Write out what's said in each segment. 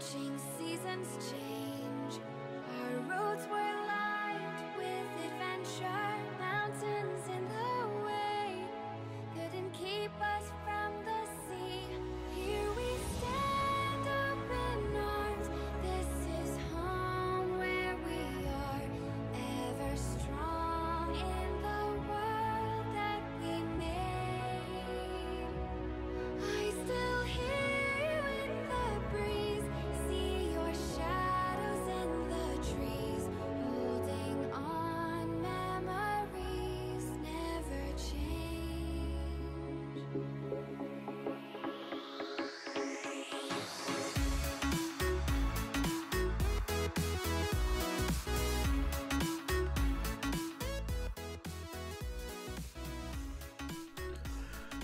watching seasons change. Our roads were lined with adventure, mountains in the way couldn't keep us from the sea. Here we stand, open arms. This is home where we are, ever strong in the world that we made. I still hear you in the breeze, see your shadows in the trees, holding on, memories never change.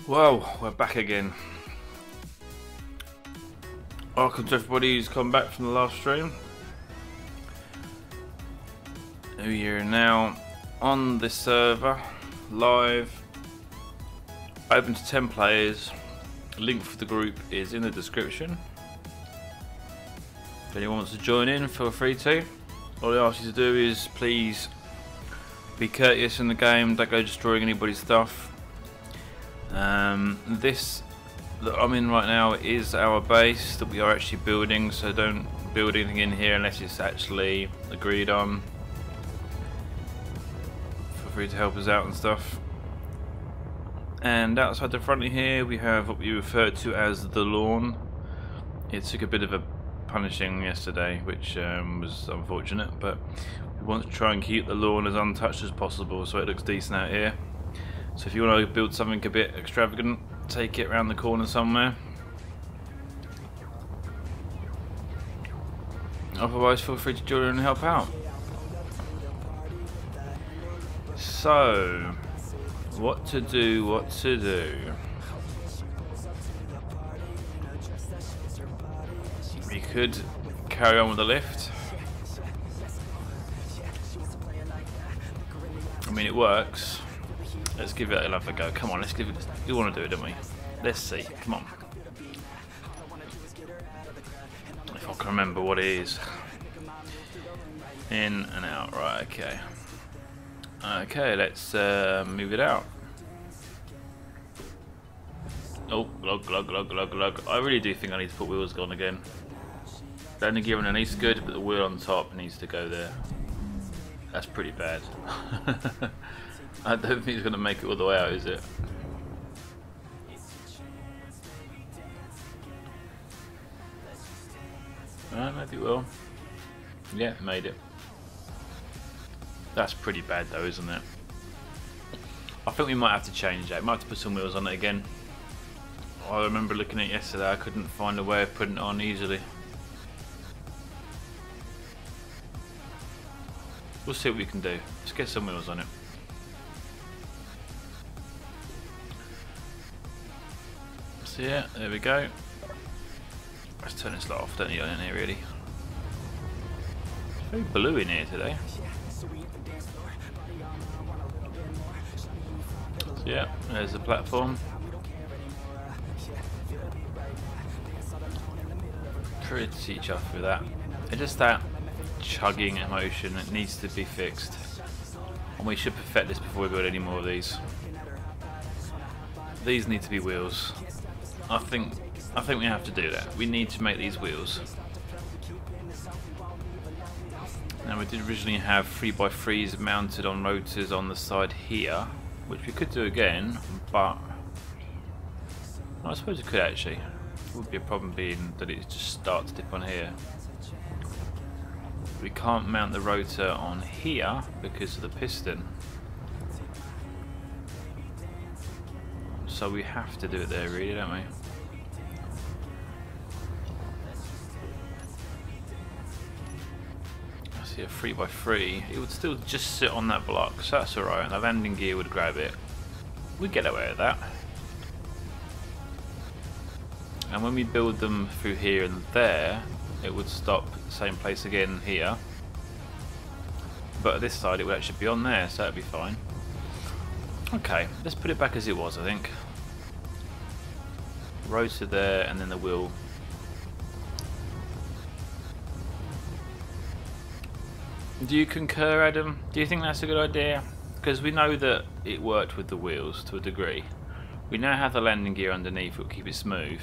Well, we're back again. Welcome to everybody who's come back from the last stream. We are now on this server, live, open to 10 players. Link for the group is in the description. If anyone wants to join in, feel free to. All I ask you to do is please be courteous in the game, don't go destroying anybody's stuff. This that I'm in right now is our base that we are actually building, so don't build anything in here unless it's actually agreed on. Feel free to help us out and stuff. And outside the front of here we have what we refer to as the lawn. It took a bit of a punishing yesterday, which was unfortunate, but we want to try and keep the lawn as untouched as possible so it looks decent out here. So if you want to build something a bit extravagant, take it around the corner somewhere. Otherwise, feel free to join in and help out. So, what to do, what to do. We could carry on with the lift. I mean, it works. Let's give it another go. Come on, let's give it. We want to do it, don't we? Let's see. Come on. If I can remember what it is. In and out. Right. Okay. Okay. Let's move it out. Oh, glug, glug, glug, glug, glug. I really do think I need to put wheels on again. The only gear underneath's good, but the wheel on top needs to go there. That's pretty bad. I don't think it's going to make it all the way out, is it? Maybe it will. Yeah, it made it. That's pretty bad though, isn't it? I think we might have to change that. Might have to put some wheels on it again. I remember looking at it yesterday, I couldn't find a way of putting it on easily. We'll see what we can do. Let's get some wheels on it. So yeah, there we go. Let's turn this light off, don't need it in here really. It's very blue in here today. So yeah, there's the platform. Pretty chuffed with that. It's just that chugging emotion that needs to be fixed. And we should perfect this before we build any more of these. These need to be wheels. I think we have to do that. We need to make these wheels. Now we did originally have 3x3s mounted on rotors on the side here, which we could do again, but I suppose we could actually. It would be a problem being that it just starts to dip on here. We can't mount the rotor on here because of the piston. So we have to do it there really, don't we? I see a 3x3. It would still just sit on that block, so that's alright. The landing gear would grab it. We'd get away with that. And when we build them through here and there, it would stop the same place again here. But this side it would actually be on there, so that'd be fine. Okay, let's put it back as it was, I think. Rotor there, and then the wheel Do you concur, Adam? Do you think that's a good idea? Because we know that it worked with the wheels to a degree. We now have the landing gear underneath, it will keep it smooth.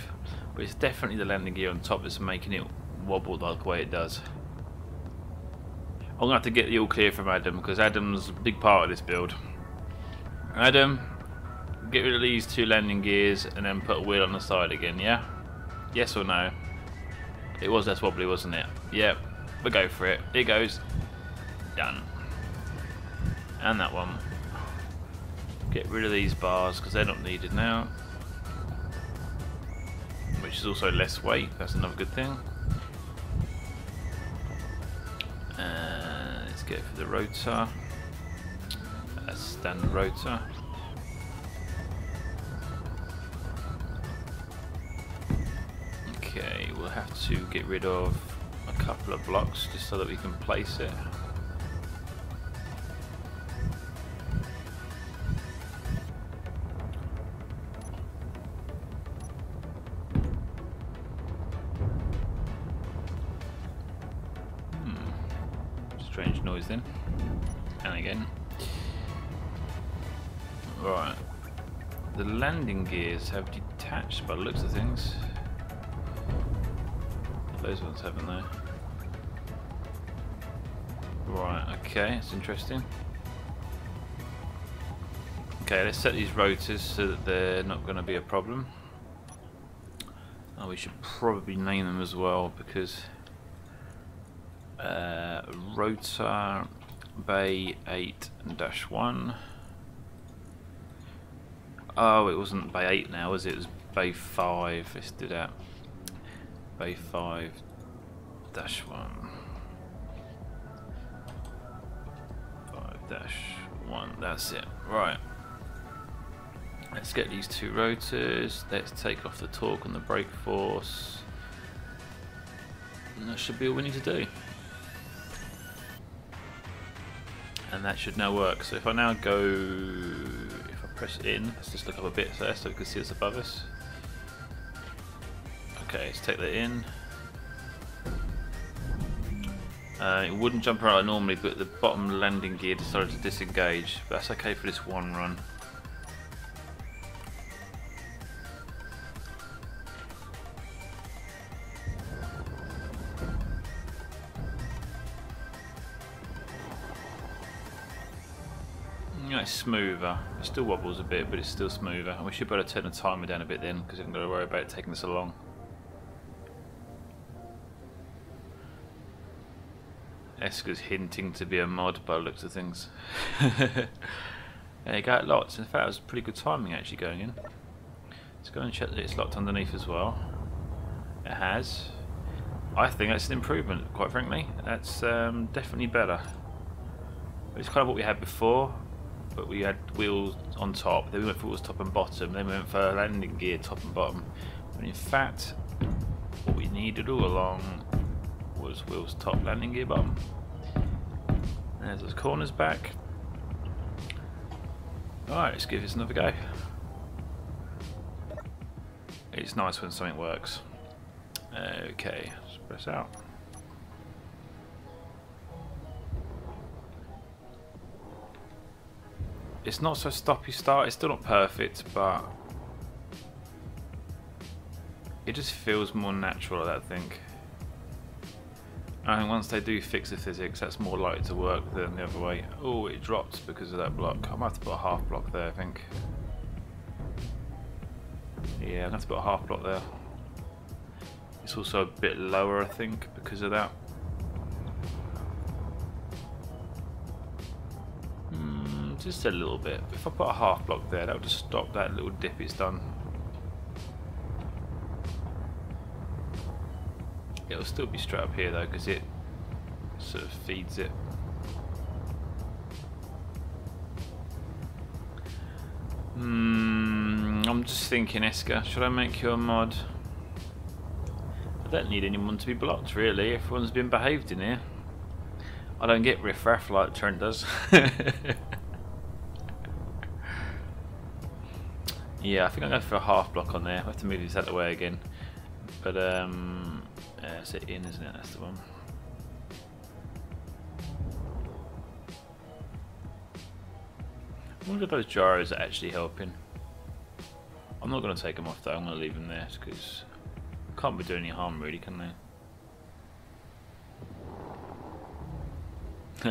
But it's definitely the landing gear on top that's making it wobble like the way it does. I'm going to have to get the all clear from Adam, because Adam's a big part of this build. Adam, get rid of these 2 landing gears and then put a wheel on the side again, yeah? Yes or no? It was less wobbly, wasn't it? Yep, we'll go for it. Here goes. Done. And that one. Get rid of these bars because they're not needed now. Which is also less weight, that's another good thing. Let's go for the rotor. A standard rotor. Okay, we'll have to get rid of a couple of blocks just so that we can place it. Strange noise then. And again. Right. The landing gears have detached by the looks of things. Those ones haven't they? Right, okay, that's interesting. Okay, let's set these rotors so that they're not going to be a problem. Oh, we should probably name them as well because rotor bay 8-1. Oh, it wasn't bay 8 now, was it? It was bay 5. Let's do that. Bay 5-1. That's it. Right. Let's get these 2 rotors. Let's take off the torque and the brake force. And that should be all we need to do. And that should now work. So if I now go, if I press in, let's just look up a bit there so we can see it's above us. Okay, let's take that in. It wouldn't jump around like normally, but the bottom landing gear decided to disengage. But that's okay for this one run. It's smoother. It still wobbles a bit, but it's still smoother. And we should better turn the timer down a bit then, because we haven't got to worry about it taking this along. Esker's hinting to be a mod by the looks of things. There you go, lots. In fact, it was pretty good timing actually going in. Let's go and check that it's locked underneath as well. It has. I think that's an improvement, quite frankly. That's definitely better. It's kind of what we had before, but we had wheels on top, then we went for wheels top and bottom, then we went for landing gear top and bottom. When in fact, what we needed all along was wheels top, landing gear bottom. There's those corners back. Alright, let's give this another go. It's nice when something works. Okay, let's press out. It's not so stoppy start, it's still not perfect, but it just feels more natural, I think. I think once they do fix the physics, that's more likely to work than the other way. Oh, it dropped because of that block. I might have to put a half block there, I think. Yeah, I'm going to have to put a half block there. It's also a bit lower, I think, because of that. Just a little bit. If I put a half block there, that would just stop that little dip it's done. It'll still be straight up here though, because it sort of feeds it. I'm just thinking, Esker, should I make you a mod? I don't need anyone to be blocked really, everyone's been behaved in here. I don't get riff-raff like Trent does. Yeah, I think I'm going for a half block on there. I have to move this out of the way again. But, it's in, isn't it? That's the one. I wonder if those gyros are actually helping. I'm not going to take them off though, I'm going to leave them there because can't be doing any harm really, can they?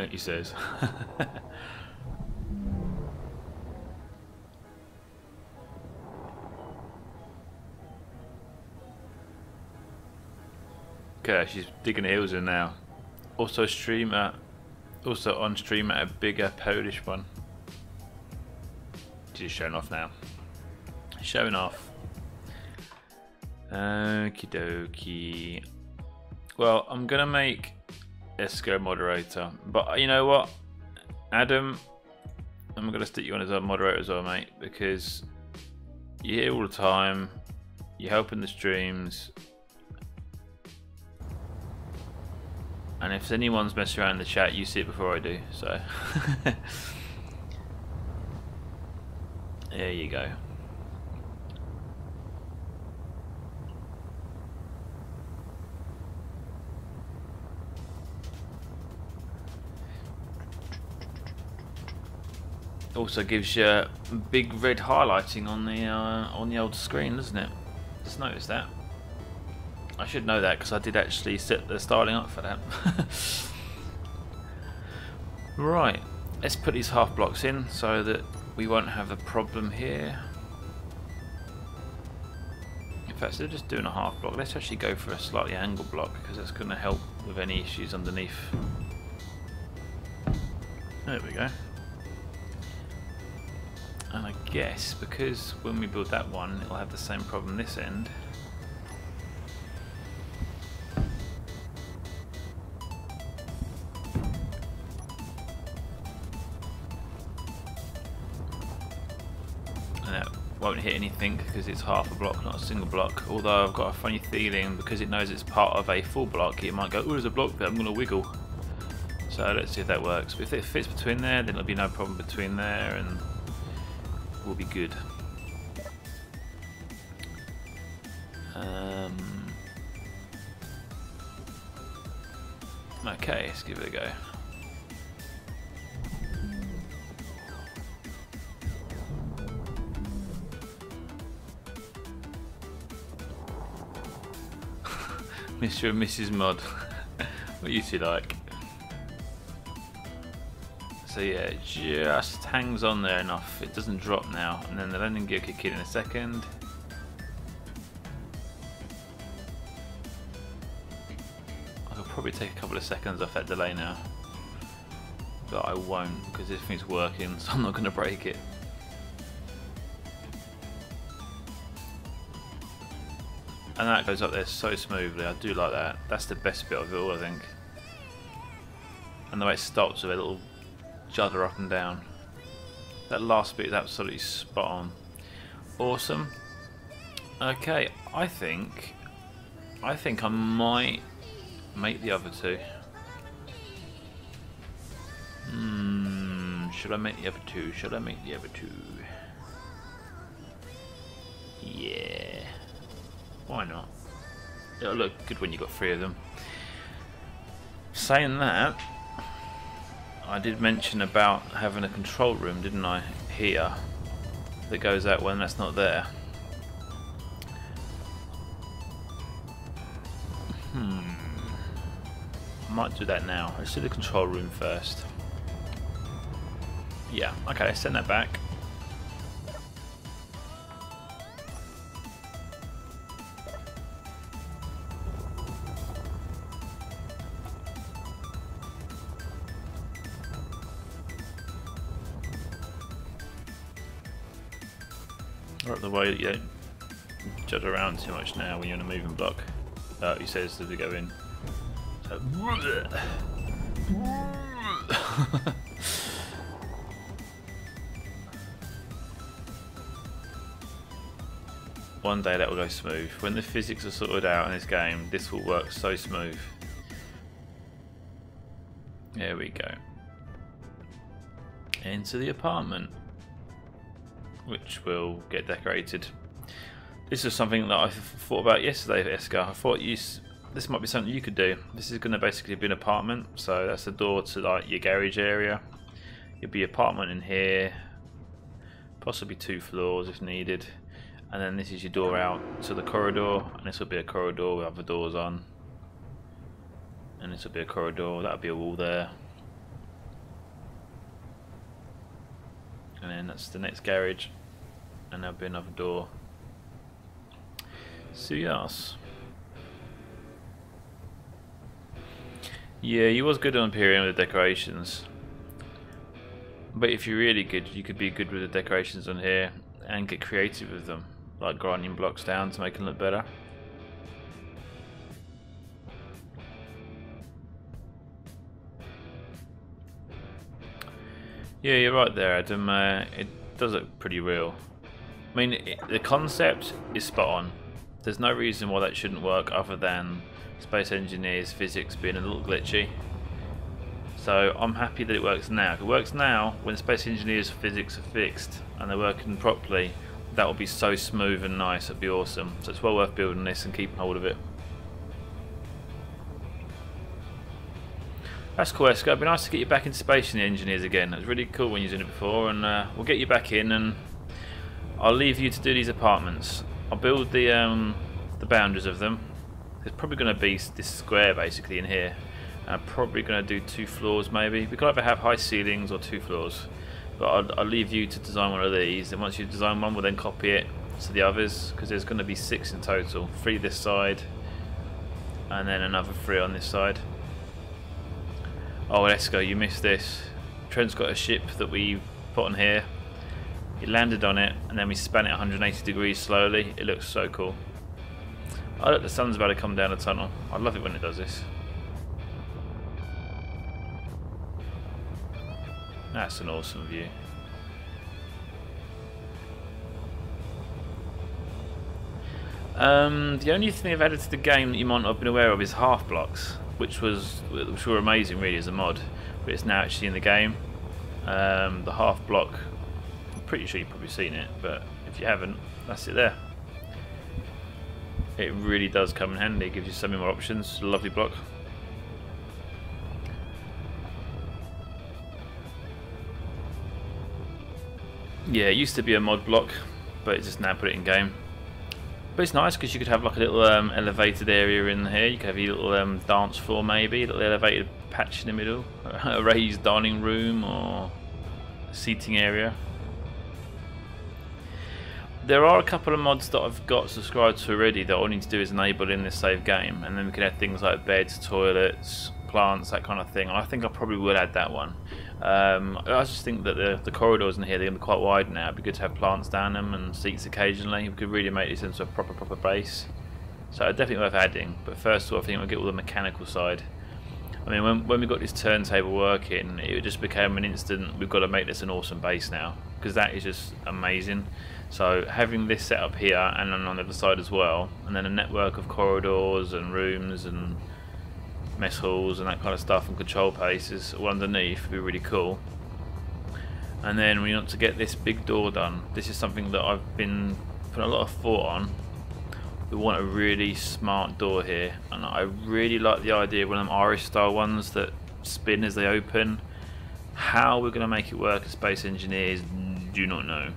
He says. Okay, she's digging her heels in now. Also on stream at a bigger Polish one. She's showing off now. Showing off. Okie dokie. Well, I'm gonna make Esco moderator, but you know what, Adam, I'm gonna stick you on as a moderator as well, mate, because you're here all the time. You're helping the streams. And if anyone's messing around in the chat, you see it before I do, so. There you go. Also gives you big red highlighting on the old screen, doesn't it? Just noticed that. I should know that because I did actually set the styling up for that. Right, let's put these half blocks in so that we won't have a problem here. In fact, instead of just doing a half block, let's actually go for a slightly angled block because that's going to help with any issues underneath. There we go. And I guess because when we build that one, it'll have the same problem this end. Won't hit anything because it's half a block, not a single block. Although I've got a funny feeling because it knows it's part of a full block, it might go, oh, there's a block there, I'm going to wiggle. So let's see if that works. But if it fits between there, then there'll be no problem between there and we'll be good. Okay, let's give it a go. Mr. and Mrs. Mod. What you two like? So yeah, it just hangs on there enough. It doesn't drop now. And then the landing gear kick in a second. I could probably take a couple of seconds off that delay now. But I won't because this thing's working, so I'm not going to break it. And that goes up there so smoothly, I do like that. That's the best bit of it all, I think. And the way it stops with a little judder up and down. That last bit is absolutely spot on. Awesome. Okay, I think I might make the other two. Should I make the other two? Should I make the other two? Yeah. Why not? It'll look good when you've got three of them. Saying that, I did mention about having a control room, didn't I? Here. That goes out when that's not there. I might do that now. Let's do the control room first. Yeah, okay, let's send that back. Right, the way you don't judge around too much now when you're in a moving block. He says as we go in. So, one day that will go smooth. When the physics are sorted out in this game, this will work so smooth. There we go. Into the apartment, which will get decorated. This is something that I thought about yesterday, Eska. I thought this might be something you could do. This is going to basically be an apartment, so that's the door to like your garage area. You'll be apartment in here, possibly 2 floors if needed. And then this is your door out to the corridor, and this will be a corridor with other doors on. And this will be a corridor, that'll be a wall there. And then that's the next garage, and there'll be another door. So yes. Yeah, he was good on Imperium with the decorations. But if you're really good, you could be good with the decorations on here and get creative with them, like grinding blocks down to make them look better. Yeah, you're right there, Adam. It does look pretty real. I mean, the concept is spot on. There's no reason why that shouldn't work other than Space Engineers physics being a little glitchy. So I'm happy that it works now. If it works now, when Space Engineers physics are fixed and they're working properly, that will be so smooth and nice. It'll be awesome. So it's well worth building this and keeping hold of it. That's cool, Esko. It'd be nice to get you back into Space Engineers again. It was really cool when you were doing it before, and we'll get you back in, and I'll leave you to do these apartments. I'll build the boundaries of them. There's probably going to be this square basically in here. I'm probably going to do 2 floors maybe. We could either have high ceilings or 2 floors. But I'll leave you to design one of these, and once you design one, we'll then copy it to the others, because there's going to be 6 in total. 3 this side, and then another 3 on this side. Oh, let's go, you missed this. Trent's got a ship that we put on here. He landed on it, and then we span it 180 degrees slowly. It looks so cool. Oh look, the sun's about to come down the tunnel. I love it when it does this. That's an awesome view. The only thing I've added to the game that you might not have been aware of is half blocks, which were amazing really as a mod, but it's now actually in the game. The half block, I'm pretty sure you've probably seen it, but if you haven't, that's it there. It really does come in handy. It gives you so many more options. It's a lovely block. Yeah, it used to be a mod block, but it's just now put it in game. But it's nice because you could have like a little elevated area in here. You could have your little dance floor maybe, a little elevated patch in the middle, a raised dining room or seating area. There are a couple of mods that I've got subscribed to already that all I need to do is enable in this save game, and then we can add things like beds, toilets, plants, that kind of thing. I think I probably will add that one. I just think that the corridors in here, they're going to be quite wide now. It'd be good to have plants down them and seats occasionally. We could really make this into a proper base. So definitely worth adding. But first of all, I think we'll get all the mechanical side. I mean, when we got this turntable working, it just became an instant, we've got to make this an awesome base now, because that is just amazing. So having this set up here and then on the other side as well, and then a network of corridors and rooms and mess halls and that kind of stuff and control places all underneath would be really cool. And then we want to get this big door done. This is something that I've been putting a lot of thought on. We want a really smart door here, and I really like the idea of one of them Irish style ones that spin as they open. How we're going to make it work as Space Engineers, do not know.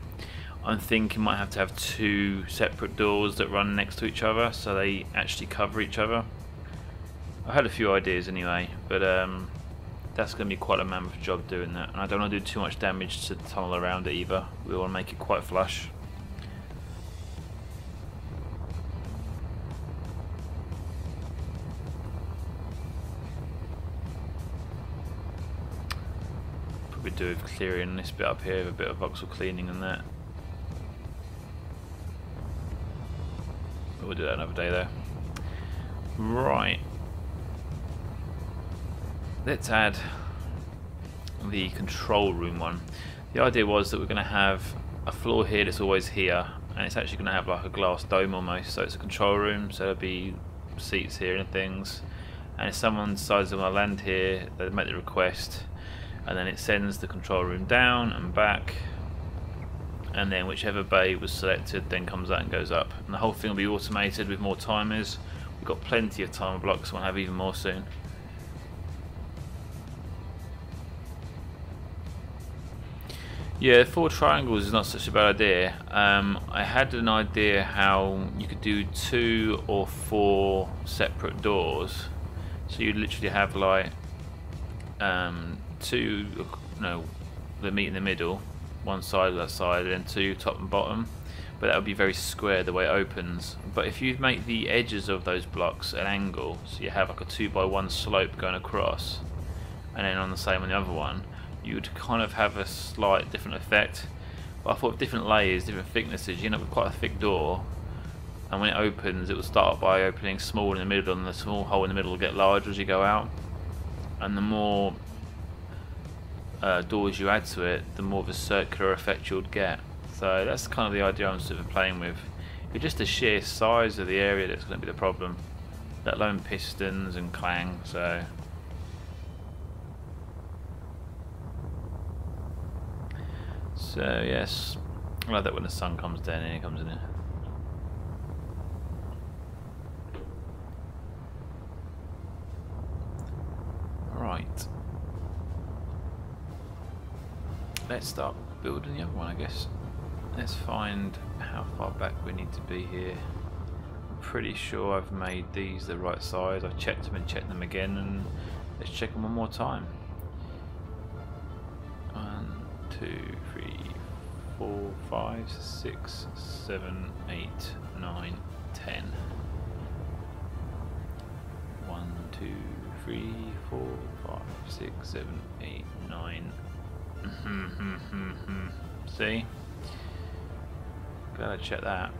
I'm thinking might have to have 2 separate doors that run next to each other so they actually cover each other. I had a few ideas anyway, but that's going to be quite a mammoth job doing that, and I don't want to do too much damage to the tunnel around it either. We want to make it quite flush. Probably do with clearing this bit up here with a bit of voxel cleaning and that. But we'll do that another day though. Right. Let's add the control room one. The idea was that we're going to have a floor here that's always here, and it's actually going to have like a glass dome almost, so it's a control room, so there'll be seats here and things, and if someone decides they want to land here, they make the request, and then it sends the control room down and back, and then whichever bay was selected then comes out and goes up, and the whole thing will be automated with more timers. We've got plenty of timer blocks, we'll have even more soon. Yeah, 4 triangles is not such a bad idea. I had an idea how you could do 2 or 4 separate doors. So you'd literally have like two, no, the meet in the middle, one side of that side, and then 2 top and bottom. But that would be very square the way it opens. But if you make the edges of those blocks an angle, so you have like a 2x1 slope going across, and then on the same on the other one, you would kind of have a slight different effect. But I thought with different layers, different thicknesses, you end up with quite a thick door, and when it opens, it will start by opening small in the middle, and the small hole in the middle will get larger as you go out. And the more doors you add to it, the more of a circular effect you'll get. So that's kind of the idea I'm sort of playing with. It's just the sheer size of the area that's going to be the problem, let alone pistons and clang. So yes, I like that when the sun comes down and it comes in here. Right, let's start building the other one, I guess. Let's find how far back we need to be here. I'm pretty sure I've made these the right size. I've checked them and checked them again, and let's check them one more time. 1, 2, 3, 4, 5, 6, 7, 8, 9, 10. 1, 2, 3, 4, 5, 6, 7, 8, 9. See? Gotta check that.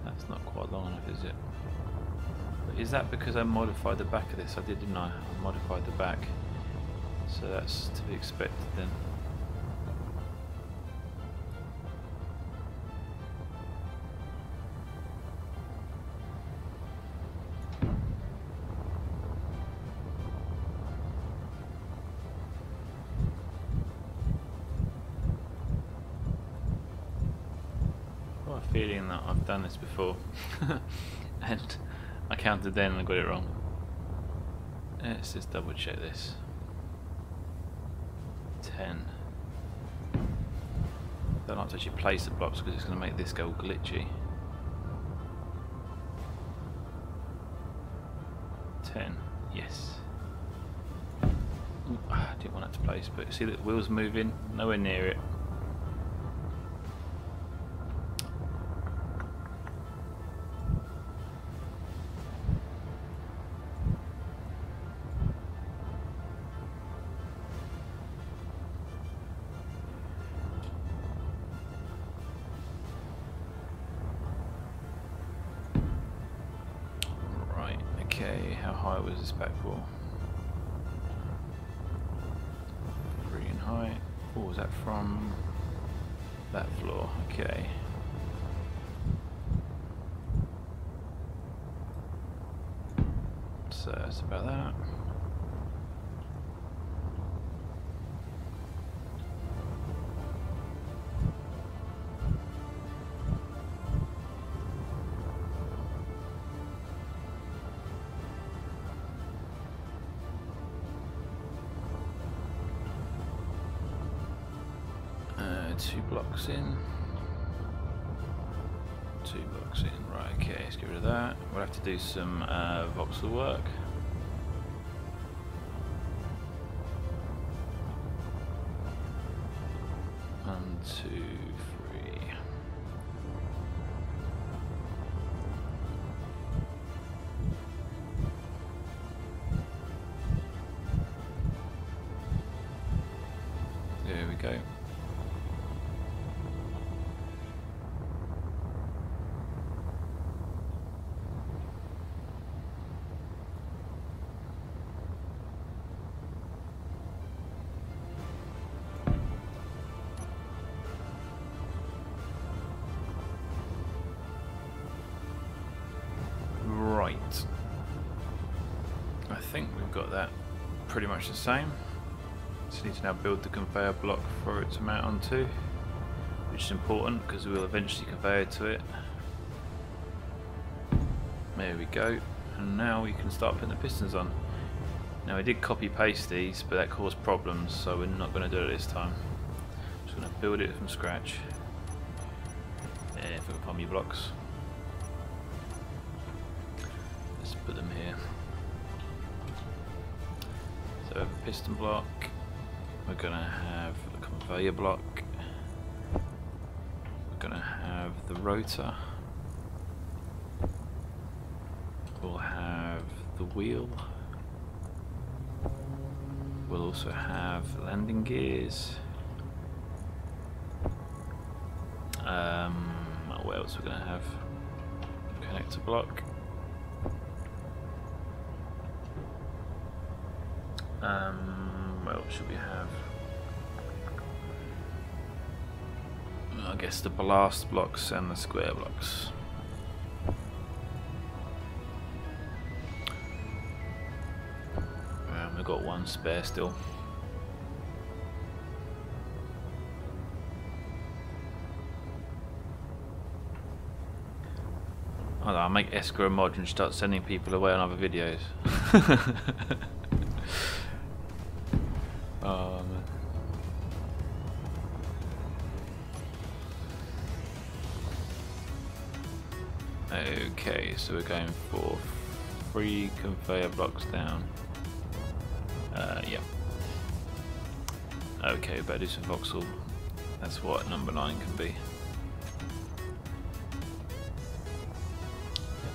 That's not quite long enough, is it? But is that because I modified the back of this? I did, didn't I? I modified the back. So that's to be expected then. Feeling that I've done this before and I counted then and I got it wrong. Let's just double check this. 10. I don't like to actually place the blocks because it's going to make this go glitchy. 10. Yes. Ooh, I didn't want that to place, but see the wheels moving? Nowhere near it. Okay, how high was this back wall? 3 in height. Oh, was that from that floor? Okay. So that's about that. Two blocks in. 2 blocks in. Right, okay, let's get rid of that. We'll have to do some voxel work. One, 2, 3. There we go. Right, I think we've got that pretty much the same. Just need to now build the conveyor block for it to mount onto, which is important because we'll eventually conveyor to it. There we go, and now we can start putting the pistons on. Now I did copy paste these, but that caused problems, so we're not going to do it this time. Just going to build it from scratch. If I can find me blocks. Let's put them here. So we have a piston block. We're going to have a conveyor block. We're going to have the rotor. We'll have the wheel. We'll also have landing gears. What else we're going to have? Connector block. What else should we have? I guess the blast blocks and the square blocks. We've got one spare still. I'll make Escrow a mod and start sending people away on other videos. Oh, man. Okay, so we're going for 3 conveyor blocks down. Yeah. Okay, better do some voxel. That's what number 9 can be.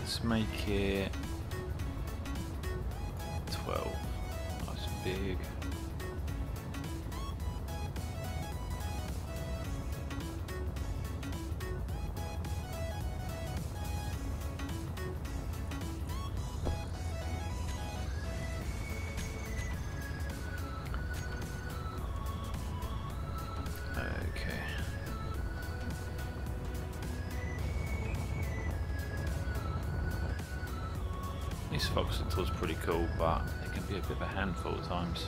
Let's make it 12. Nice and big. This voxel tool's pretty cool, but it can be a bit of a handful at times.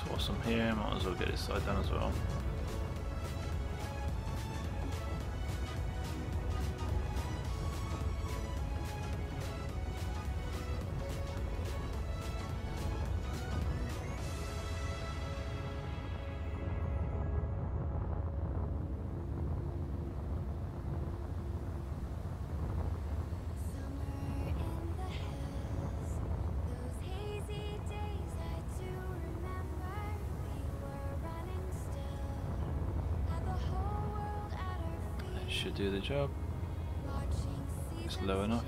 Whilst I'm here, might as well get this side done as well. Should do the job. It's low enough.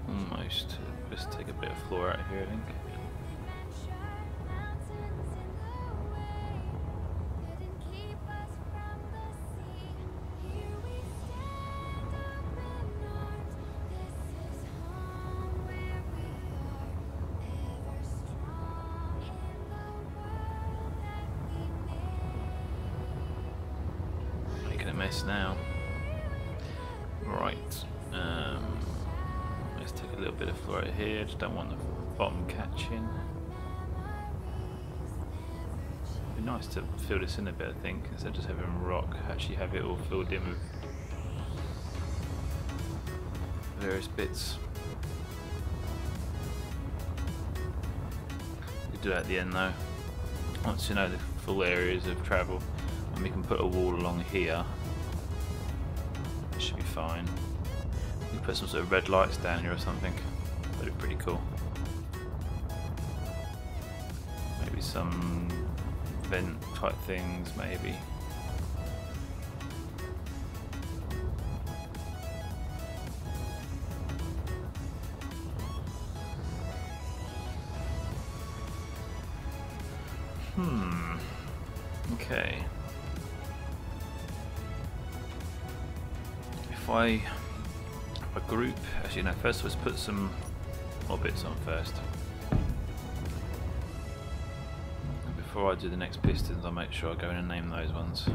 Almost. Let's take a bit of floor out here, I think. Making a mess now. Right, let's take a little bit of floor out here, just don't want the bottom catching. It'd be nice to fill this in a bit, I think, instead of just having rock, actually have it all filled in with various bits. We do that at the end though, once you know the full areas of travel, and we can put a wall along here. Should be fine. We put some sort of red lights down here or something. That'd be pretty cool. Maybe some vent type things, maybe. Okay. if I group, actually no, first let's put some more bits on first. And before I do the next pistons, I'll make sure I go in and name those ones.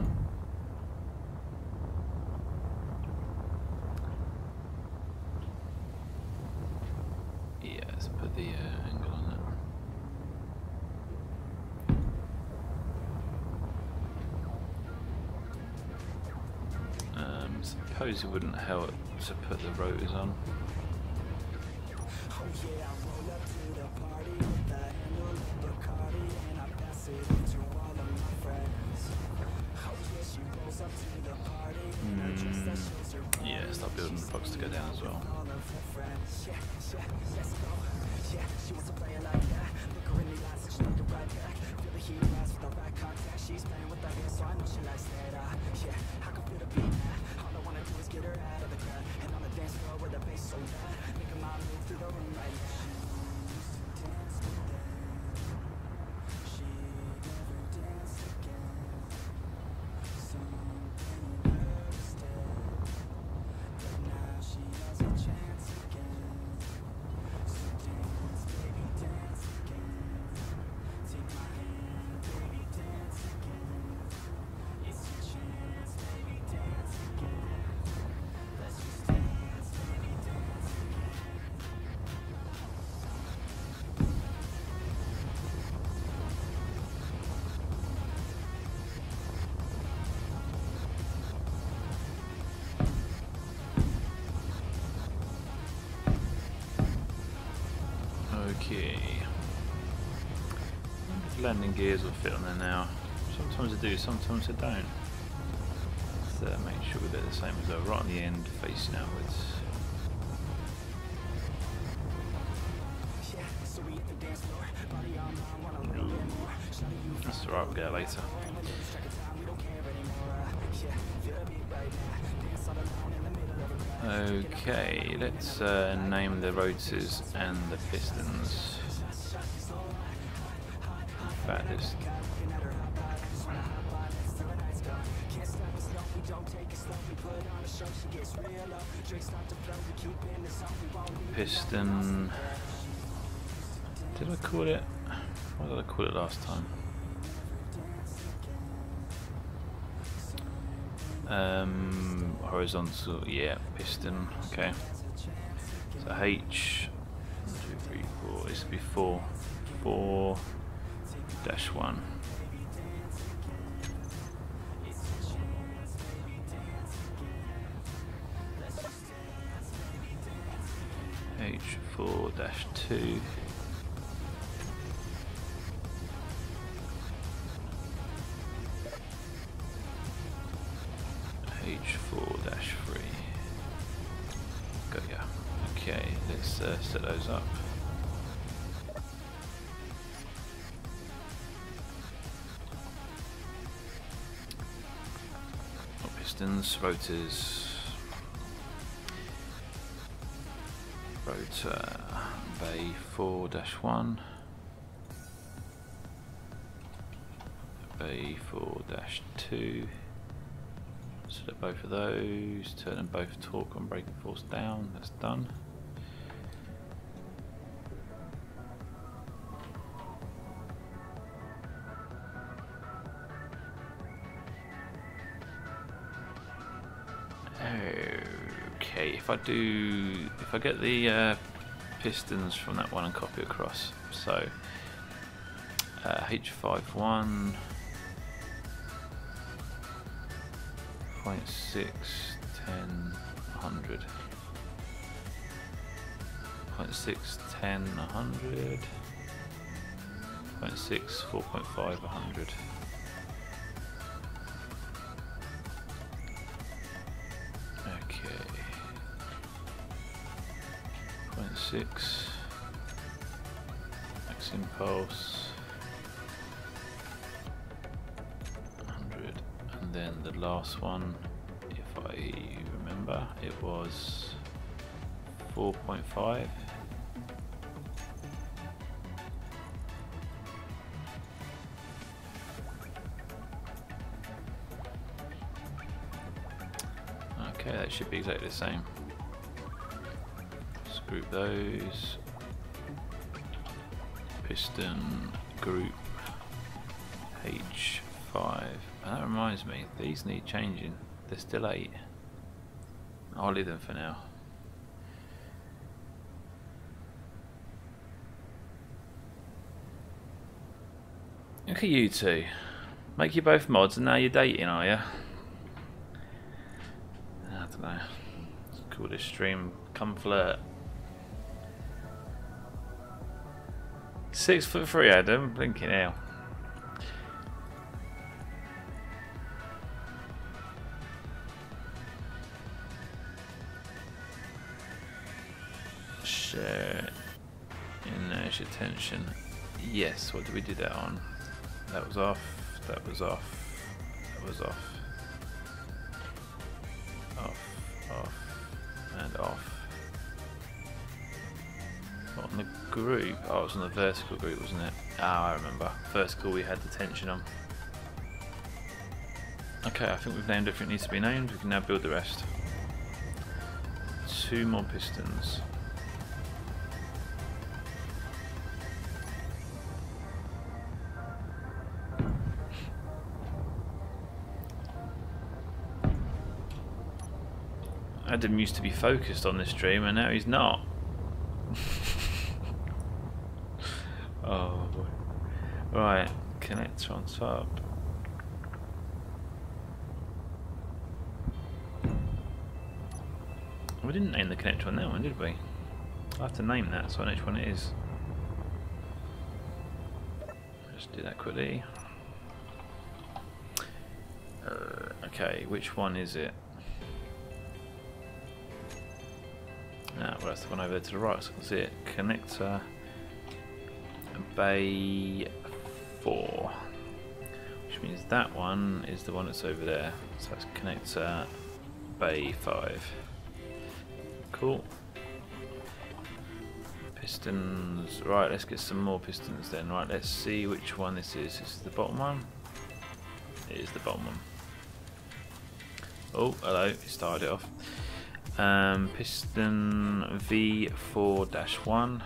Yeah, let's put the angle on that. Suppose it wouldn't help to put the rotors on. Yeah, start building the box to go down as well. Okay. Landing gears will fit on there now. Sometimes they do, sometimes they don't. So make sure we do the same as though, right on the end, facing outwards. That's alright, we'll get it later. Okay, let's name the rotors and the pistons. In fact, this piston. Did I call it? What did I call it last time? Horizontal, yeah, piston, okay. So H, 1, 2, 3, 4, this would be 4, 4-1. H4-2. H4-3. Got ya. Okay, let's set those up. Pistons, rotors. Rotor bay 4-1. Bay 4-2. Select both of those, turn them both torque and braking force down, that's done. Okay, if I get the pistons from that one and copy across, so H51 0.6, 10, 100. 0.6, 10, 100. 0.6, 4.5, 100. Okay. 0.6. Max impulse. 100. And then the last one, if I remember, it was 4.5. Okay, that should be exactly the same. Let's group those. Piston group H5. And that reminds me, these need changing. They're still 8. I'll leave them for now. Look at you two. Make you both mods and now you're dating, are you? I don't know. Let's call this stream Come Flirt. 6'3", Adam. Blinking hell. Share inertia tension. Yes, what did we do that on? That was off, that was off, that was off. Off, and off. What, on the group? Oh, it was on the vertical group, wasn't it? Ah, I remember. Vertical we had the tension on. Okay, I think we've named everything that needs to be named. We can now build the rest. 2 more pistons. Adam used to be focused on this stream and now he's not. Oh boy. Right, connector on top. We didn't name the connector on that one, did we? I'll have to name that so I know which one it is. Just do that quickly. Okay, which one is it? Well, that's the one over there to the right, so I can see it. Connector Bay 4. Which means that one is the one that's over there. So that's connector Bay 5. Cool. Pistons. Right, let's get some more pistons then. Right, let's see which one this is. This is the bottom one. It is the bottom one. Oh, hello. It started it off. Piston V4-1,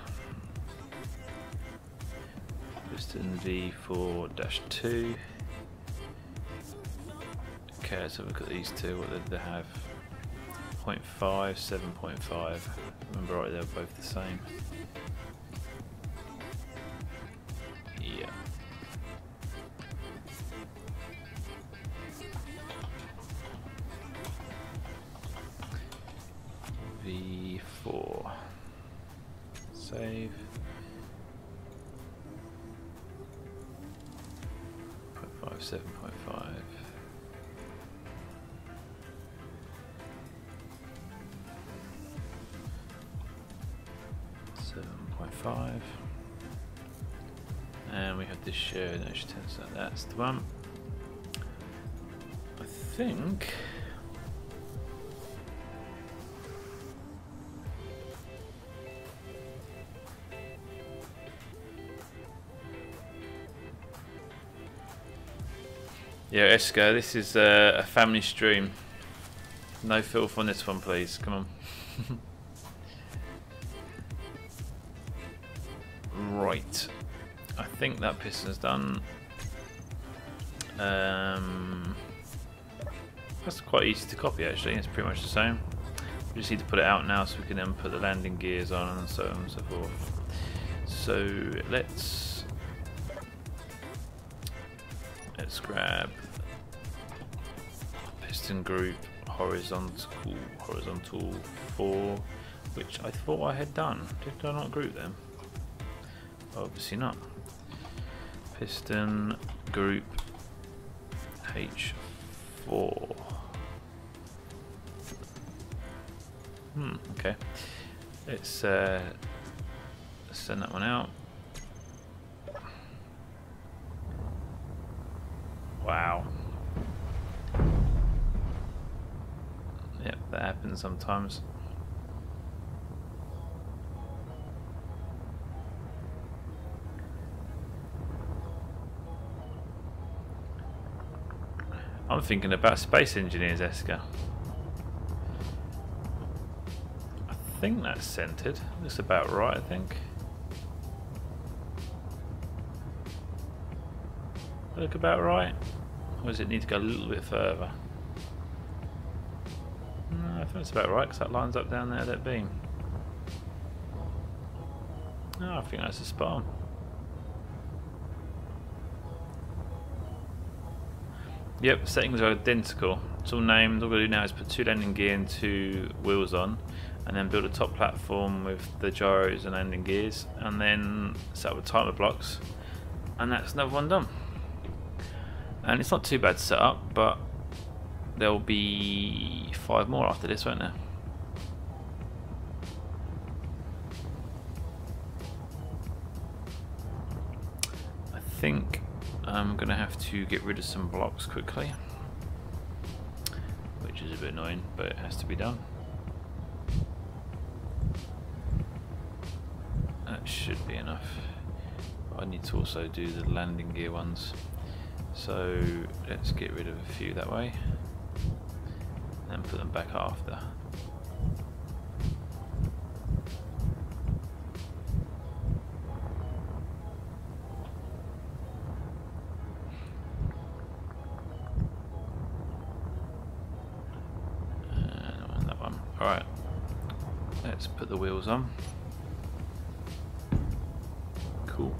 piston V4-2. Okay, let's have a look at these two. What did they have? 0.5, 7.5. Remember right, they're both the same. Yeah. V4. Save. 0.5, 7.5. And we have this shared inertia tensor. That's the one. I think. Yeah, Eska, this is a family stream. No filth on this one, please. Come on. Right. I think that piston's done. That's quite easy to copy, actually. It's pretty much the same. We just need to put it out now so we can then put the landing gears on and so on and so forth. So let's grab piston group horizontal 4, which I thought I had done. Did I not group them? Obviously not. Piston group H4. Okay. Let's send that one out. Wow. Yep, that happens sometimes. I'm thinking about space engineers, Eska. think that's centered. Looks about right, I think. Look about right? Or does it need to go a little bit further? No, I think it's about right because that lines up down there, that beam. No, I think that's a spot on. Yep, settings are identical. It's all named. All we're going to do now is put 2 landing gear and 2 wheels on, and then build a top platform with the gyros and landing gears, and then set up the timer blocks, and that's another one done. And it's not too bad to set up, but there'll be 5 more after this, won't there? I think I'm going to have to get rid of some blocks quickly, which is a bit annoying, but it has to be done. That should be enough. But I need to also do the landing gear ones. So let's get rid of a few that way and put them back after. And that one. Alright, let's put the wheels on. Cool.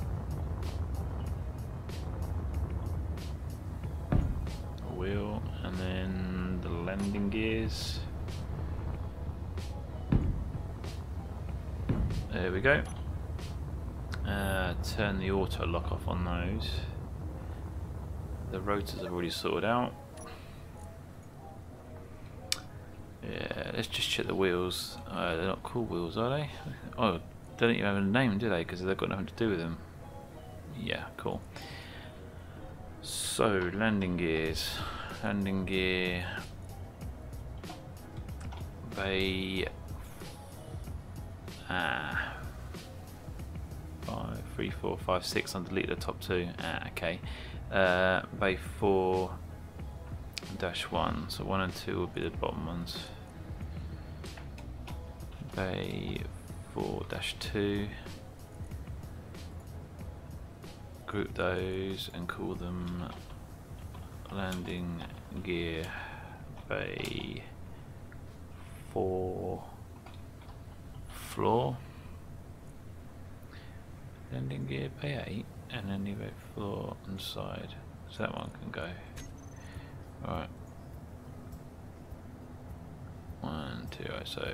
Wheel, and then the landing gears. There we go. Turn the auto lock off on those. The rotors are already sorted out. Yeah, let's just check the wheels. They're not cool wheels, are they? Oh, they don't even have a name, do they? Because they've got nothing to do with them. Yeah, cool. So, landing gears. Landing gear bay 5, 3, 4, 5, 6. I'll delete the top 2. Okay. Bay 4-1. So 1 and 2 will be the bottom ones. Bay 4-2. Group those and call them landing gear bay 4 floor, landing gear bay 8, and then leave it floor on the side, so that one can go. Alright, 1, 2, so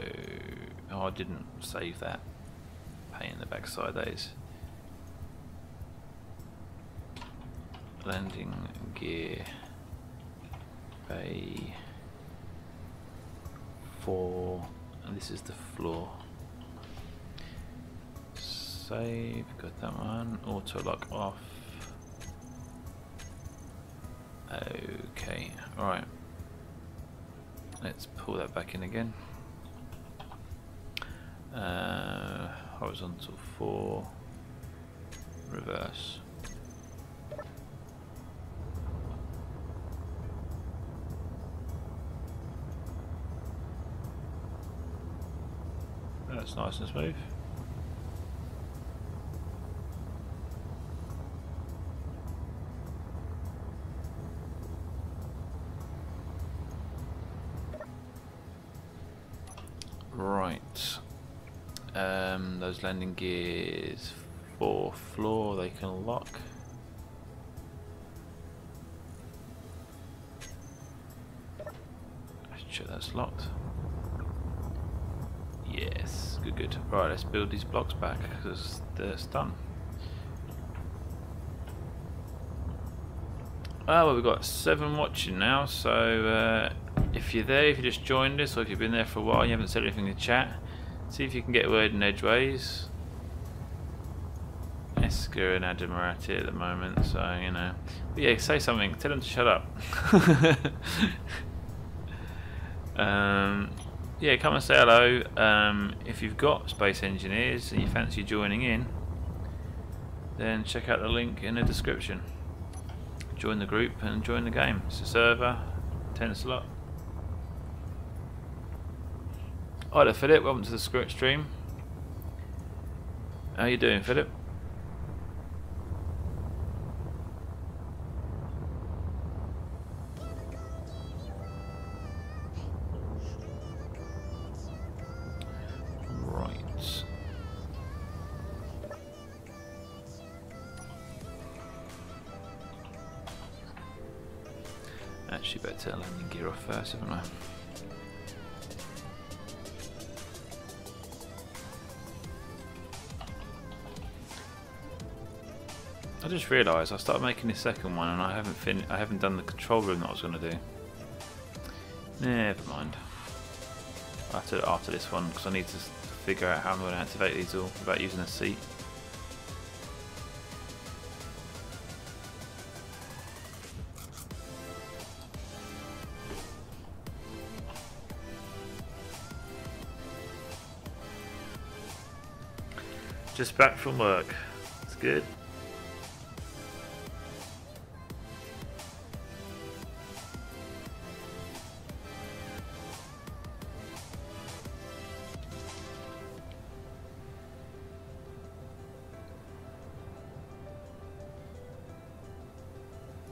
oh, I didn't save that. Pain in the backside, that is. Landing gear bay 4, and this is the floor. Save, got that one. Auto lock off. Okay, alright. Let's pull that back in again. Horizontal 4, reverse. That's nice and smooth. Right. Those landing gears for floor, they can lock. Let's check that's locked. Yes, good. Right, let's build these blocks back because they're done. Oh, well, we've got 7 watching now, so if you're there, if you just joined us, or if you've been there for a while and you haven't said anything in the chat, see if you can get a word in edgeways. Esker and Adam are at it at the moment, so you know. But yeah, say something, tell them to shut up. Yeah, come and say hello. If you've got Space Engineers and you fancy joining in, then check out the link in the description. Join the group and join the game. It's a server, 10 slot. Hi there, Philip. Welcome to the stream. How you doing, Philip? Right. Actually, better take the landing gear off first, haven't I? I just realised I started making this second one and I haven't done the control room that I was going to do. Never mind. I'll have to do it after this one because I need to figure out how I'm going to activate these all without using a seat. Just back from work. It's good.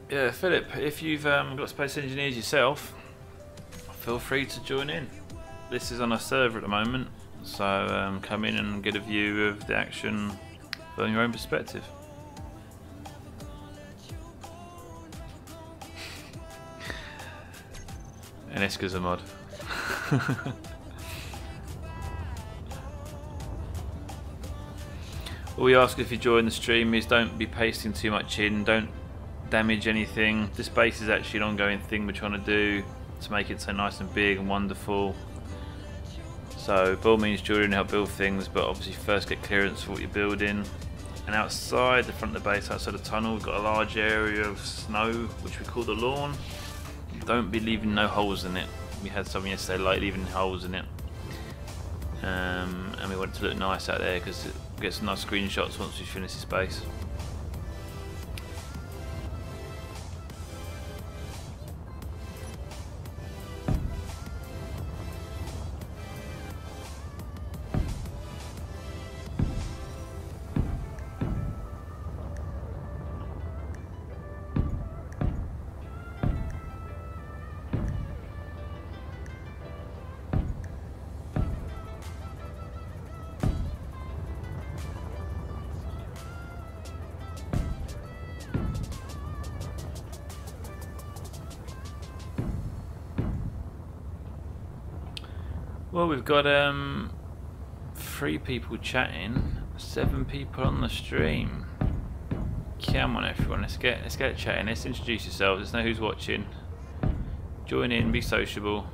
Yeah, Philip, if you've got space engineers yourself, feel free to join in. This is on a server at the moment, so come in and get a view of the action from your own perspective. And Iska's a mod. All we ask if you join the stream is don't be pasting too much in, don't damage anything. This base is actually an ongoing thing we're trying to do to make it so nice and big and wonderful. So by all means join in and help build things, but obviously first get clearance for what you're building. And outside the front of the base, outside the tunnel, we've got a large area of snow which we call the lawn. Don't be leaving no holes in it. We had someone yesterday like leaving holes in it. And we want it to look nice out there because it gets some nice screenshots once we finish this base. Well, we've got 3 people chatting, 7 people on the stream. Come on, everyone, let's get chatting. Let's introduce yourselves. Let's know who's watching. Join in, be sociable.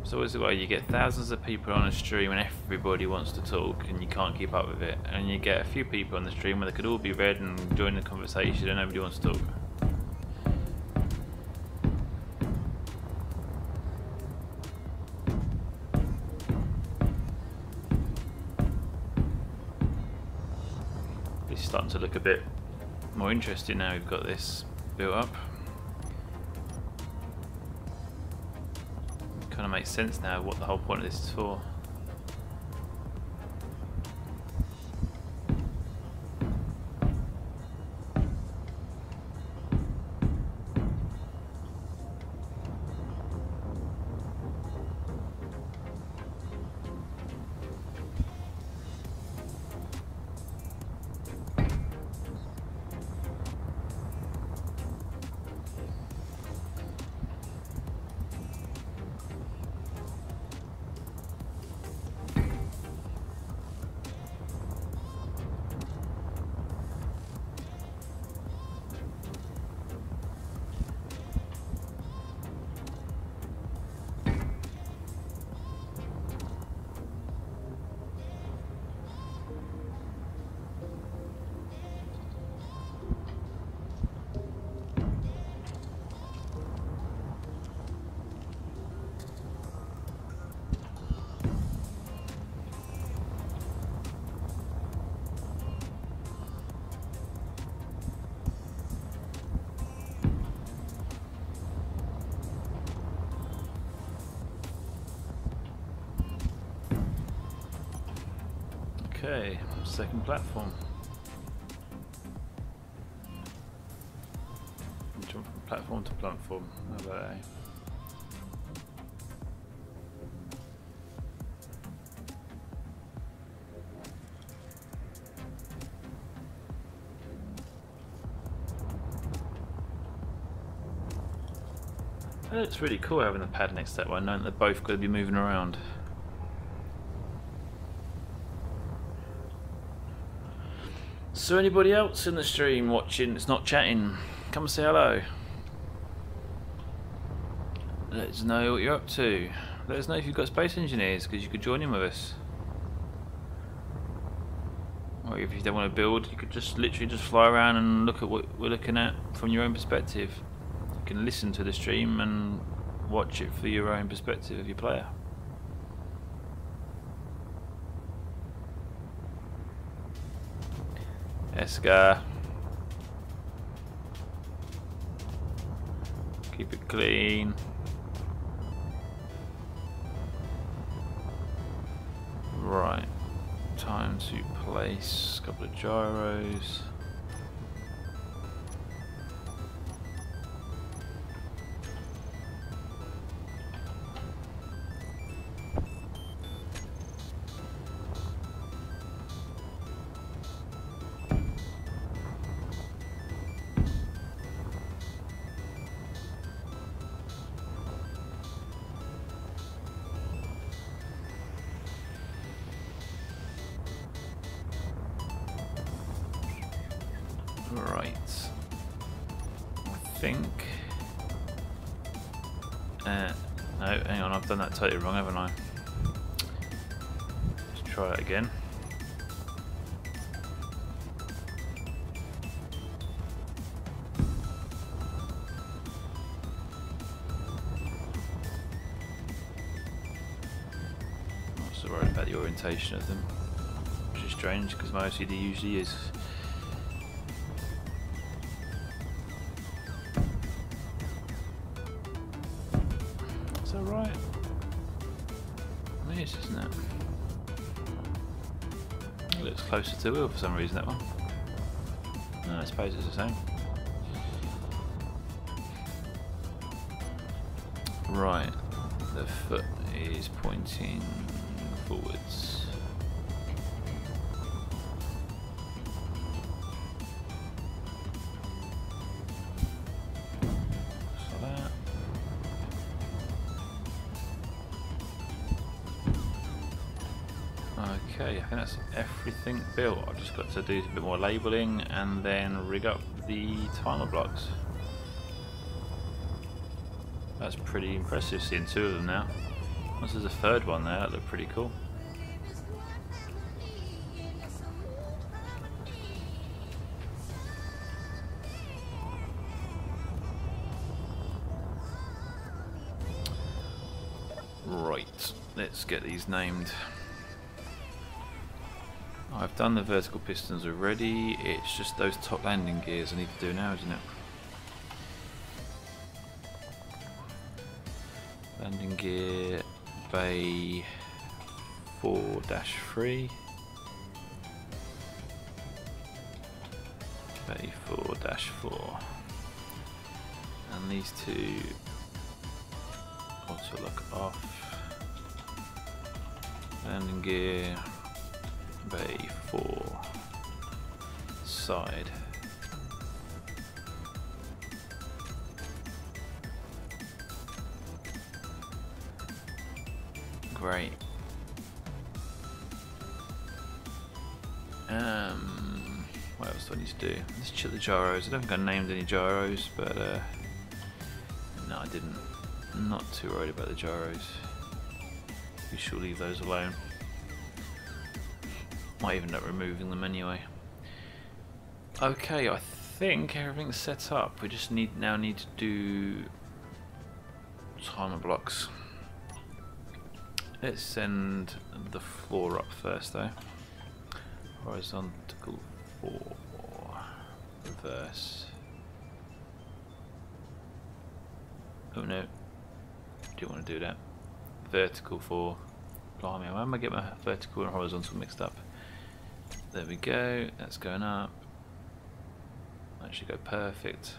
It's always the way you get thousands of people on a stream and everybody wants to talk and you can't keep up with it. And you get a few people on the stream where they could all be read and join the conversation and nobody wants to talk. It's starting to look a bit more interesting now we've got this built up. Kind of makes sense now what the whole point of this is for. Okay, second platform. Jump from platform to platform. How about that? It's really cool having the pad next to that one, knowing they're both going to be moving around. So anybody else in the stream watching that's not chatting, come say hello. Let us know what you're up to. Let us know if you've got space engineers, because you could join in with us. Or if you don't want to build, you could just literally just fly around and look at what we're looking at from your own perspective. You can listen to the stream and watch it for your own perspective of your player. Eska. Keep it clean. Right. Time to place a couple of gyros. Right, I think. No, hang on, I've done that totally wrong, haven't I? Let's try it again. Not so worried about the orientation of them, which is strange because my OCD usually is. Right, it is, isn't it? It looks closer to the wheel for some reason, that one. No, I suppose it's the same. Right, the foot is pointing forwards. Okay, I think that's everything built. I've just got to do a bit more labelling and then rig up the timer blocks. That's pretty impressive seeing two of them now. Once there's a third one there, that looked pretty cool. Right, let's get these named. I've done the vertical pistons already, it's just those top landing gears I need to do now, isn't it? Landing gear bay 4-3, bay 4-4, and these two auto lock off, landing gear bay 4 side. Great. What else do I need to do? Let's check the gyros. I don't think I named any gyros, but no, I didn't. I'm not too worried about the gyros. We should leave those alone. Might even end up removing them anyway. Okay, I think everything's set up. We just now need to do timer blocks. Let's send the floor up first though. Horizontal 4, reverse. Oh no, do you want to do that? Vertical 4. Blimey, why am I getting my vertical and horizontal mixed up? There we go, that's going up. That should go perfect.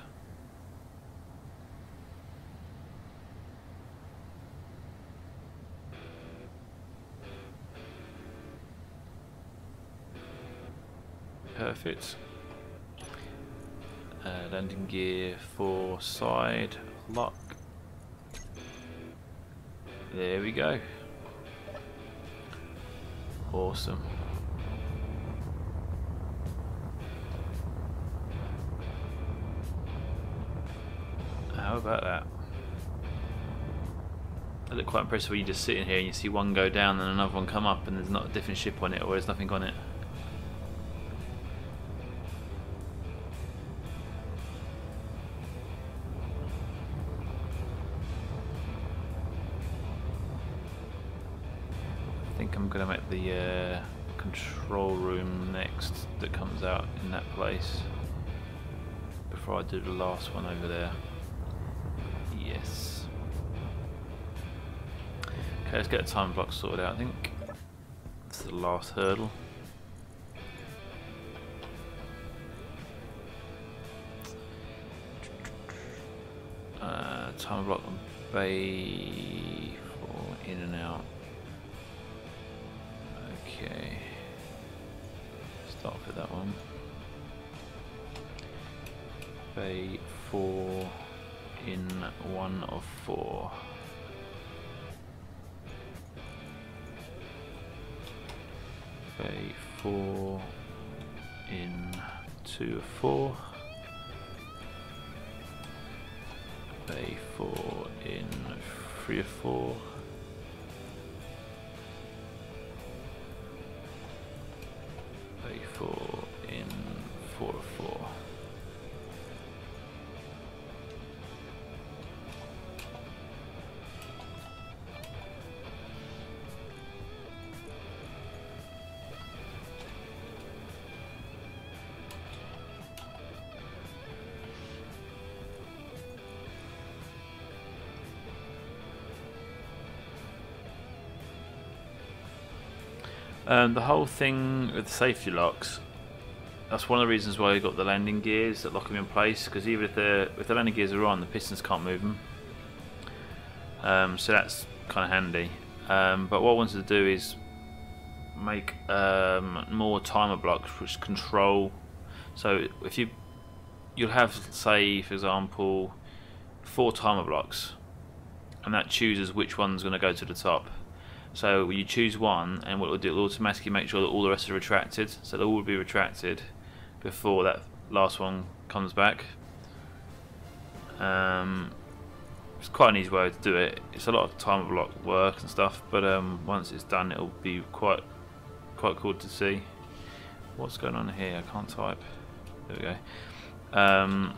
Perfect. Landing gear for side lock. There we go. Awesome. How about that? I look quite impressed when you just sit in here and you see one go down and another one come up and there's not a different ship on it or there's nothing on it. I think I'm going to make the control room next that comes out in that place before I do the last one over there. Yes. Okay, let's get the time block sorted out. I think that's the last hurdle. Timer block on bay for in and out. Okay, start with that one. Bay 4 in 1 of 4. Bay 4 in 2 of 4. Bay 4 in 3 of 4. Bay 4 in 4 of 4. The whole thing with the safety locks, that's one of the reasons why you got the landing gears that lock them in place, because even if the landing gears are on, the pistons can't move them. So that's kind of handy. But what I wanted to do is make more timer blocks which control. So if you'll have, say for example, 4 timer blocks, and that chooses which one's going to go to the top. So you choose one, and what it will do, it will automatically make sure that all the rest are retracted. So they'll all be retracted before that last one comes back. It's quite an easy way to do it. It's a lot of timer block work and stuff, but once it's done, it'll be quite cool to see. What's going on here? I can't type. There we go.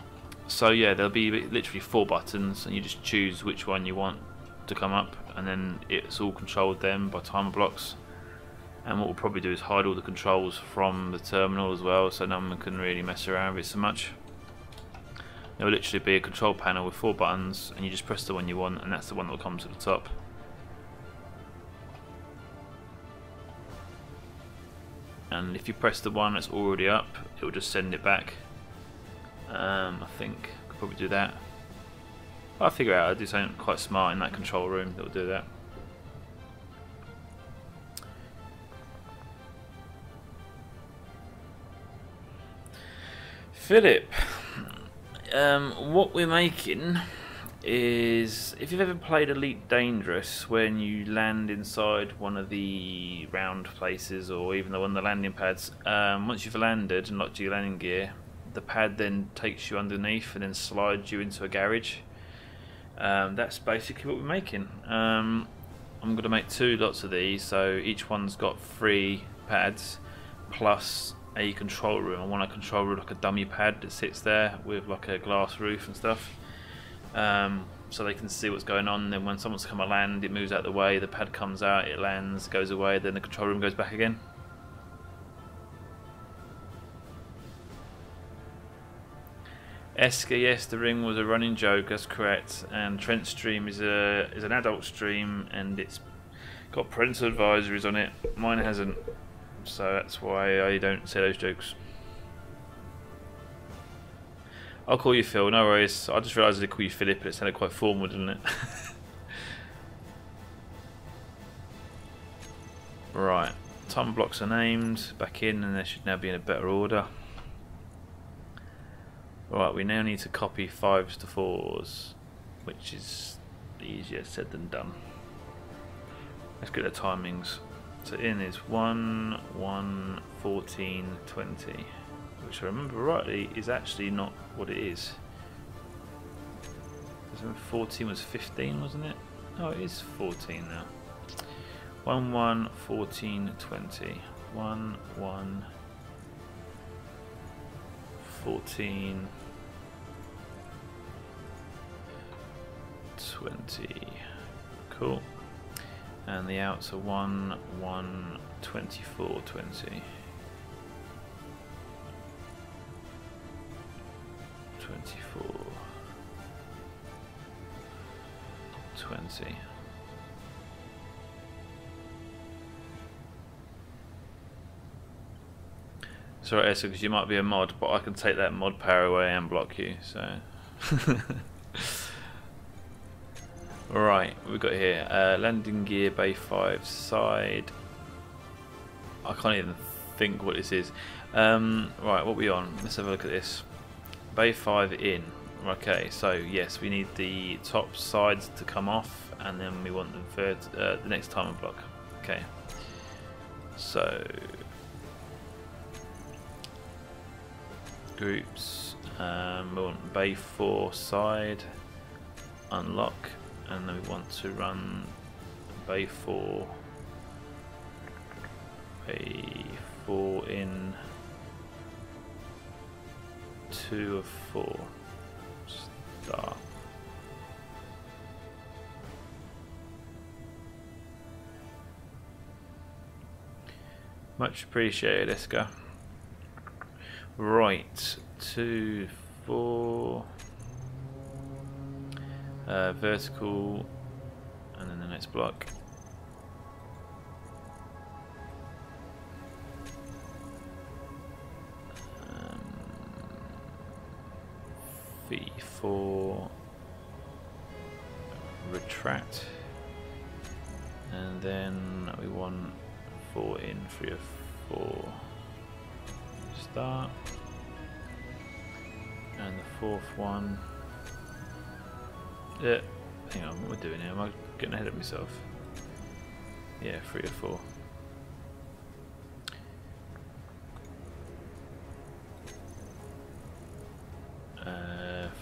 So yeah, there'll be literally 4 buttons, and you just choose which one you want to come up, and then it's all controlled then by timer blocks. And what we'll probably do is hide all the controls from the terminal as well, so no one can really mess around with it so much. There will literally be a control panel with 4 buttons, and you just press the one you want, and that's the one that will come to the top. And if you press the one that's already up, it will just send it back. I think I could probably do that. I'll figure out, I'll do something quite smart in that control room that will do that. Philip, what we're making is, if you've ever played Elite Dangerous, when you land inside one of the round places or even the one of the landing pads, once you've landed and locked your landing gear, the pad then takes you underneath and then slides you into a garage. That's basically what we're making. I'm going to make 2 lots of these, so each one's got 3 pads plus a control room. I want a control room like a dummy pad that sits there with like a glass roof and stuff, so they can see what's going on. And then when someone's come to land, it moves out of the way, the pad comes out, it lands, goes away, then the control room goes back again. Esker, yes, the ring was a running joke, that's correct. And Trent's stream is an adult stream, and it's got parental advisories on it. Mine hasn't, so that's why I don't say those jokes. I'll call you Phil, no worries. I just realised I did call you Philip, but it sounded quite formal, didn't it? Right, time blocks are named, back in, and they should now be in a better order. Right, we now need to copy 5s to 4s, which is easier said than done. Let's get the timings. So in is 1, 1, 14, 20, which I remember rightly is actually not what it is. 14 was 15, wasn't it? Oh, it is 14 now. 1, 1, 14, 20. 1, 1, 14, 20. Cool. And the outs are 1, 1, 24, 20. 24, 20. Sorry, Esther, because you might be a mod, but I can take that mod power away and block you, so... Right, we've got here, landing gear, bay 5, side... I can't even think what this is. Right, what are we on? Let's have a look at this. Bay 5 in. Okay, so yes, we need the top sides to come off, and then we want the next timer block. Okay, so... groups, we want bay 4 side, unlock, and then we want to run bay 4 in 2 of 4, start. Much appreciated, Iska. Right, 2, 4, vertical, and then the next block. V4, retract, and then we want 4 in, 3 of 4. Start, and the fourth one. Hang on, what am I doing here? Am I getting ahead of myself? Yeah, 3 or 4.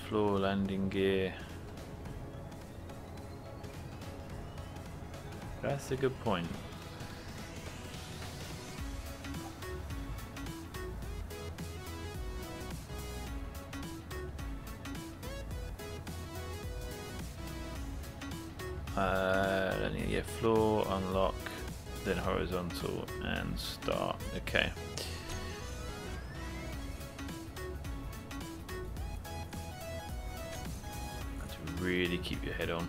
Floor landing gear. That's a good point. Yeah, floor, unlock, then horizontal, and start. Okay. Have to really keep your head on.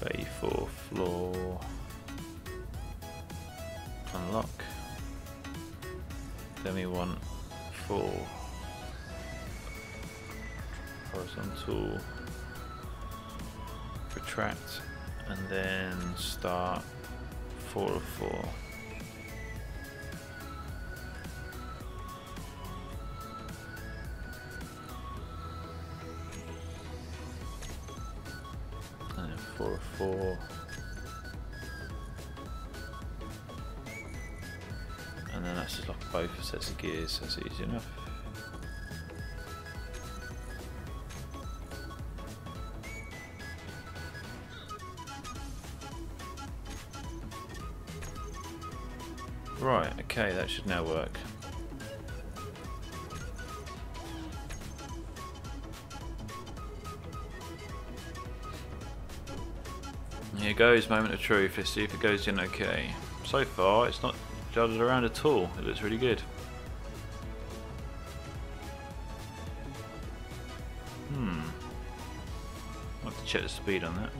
Bay 4 floor, unlock. Then we want 4 horizontal, retract, and then start 4 of 4. And then 4 of 4. And then that's just like both sets of gears, that's easy enough. Right, okay, that should now work. Here goes, moment of truth. Let's see if it goes in okay. So far, it's not judged around at all. It looks really good. I'll have to check the speed on that.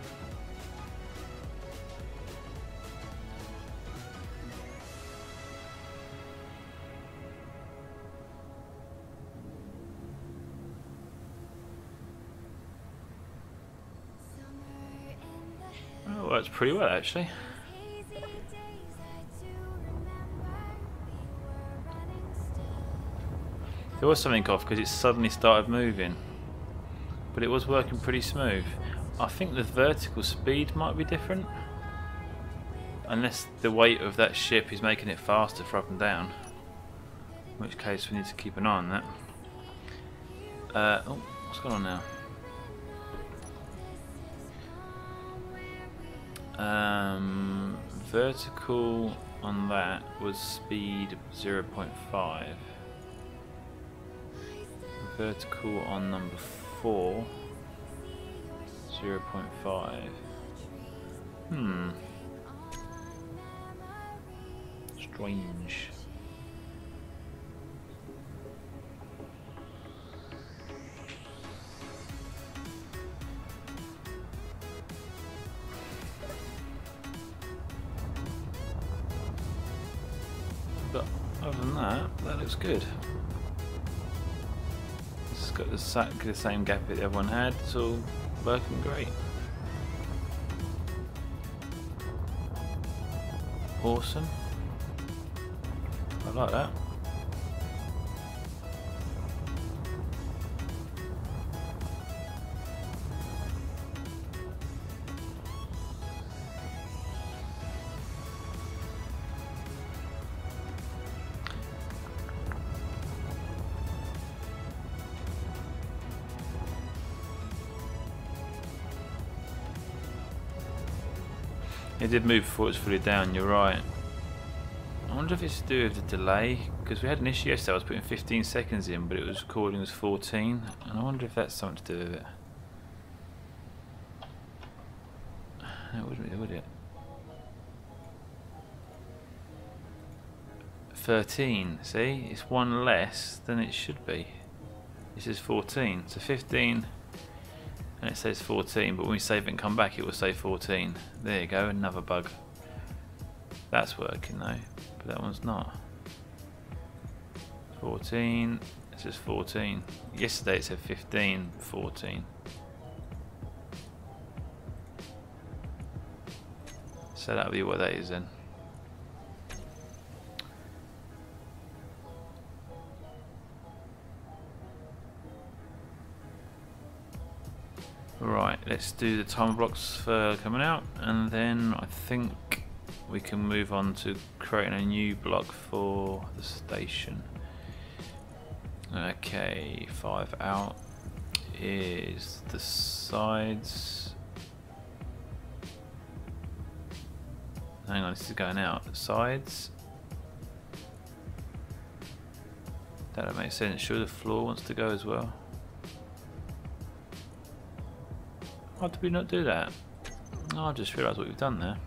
worked pretty well actually. Hazy days I do remember, we were running still. There was something off because it suddenly started moving, but it was working pretty smooth. I think the vertical speed might be different, unless the weight of that ship is making it faster for up and down, in which case we need to keep an eye on that. Oh, what's going on now? Vertical on that was speed 0.5. Vertical on number 4, 0.5. Strange. But other than that, that looks good. It's got the same gap that everyone had. It's all working great. Awesome. I like that. It did move before it was fully down, you're right. I wonder if it's to do with the delay, because we had an issue yesterday. I was putting 15 seconds in, but it was recording as 14, and I wonder if that's something to do with it. No, it wouldn't, would it? 13, see? It's one less than it should be. It says 14, so 15, and it says 14, but when we save it and come back, it will say 14. There you go, another bug. That's working though, but that one's not. 14, it says 14. Yesterday it said 15, 14. So that'll be what that is then. Right, let's do the timer blocks for coming out, and then I think we can move on to creating a new block for the station. Okay, 5 out is the sides. Hang on, this is going out. The sides. That don't make sense. Sure, the floor wants to go as well. Why did we not do that? Oh, I just realised what we've done there.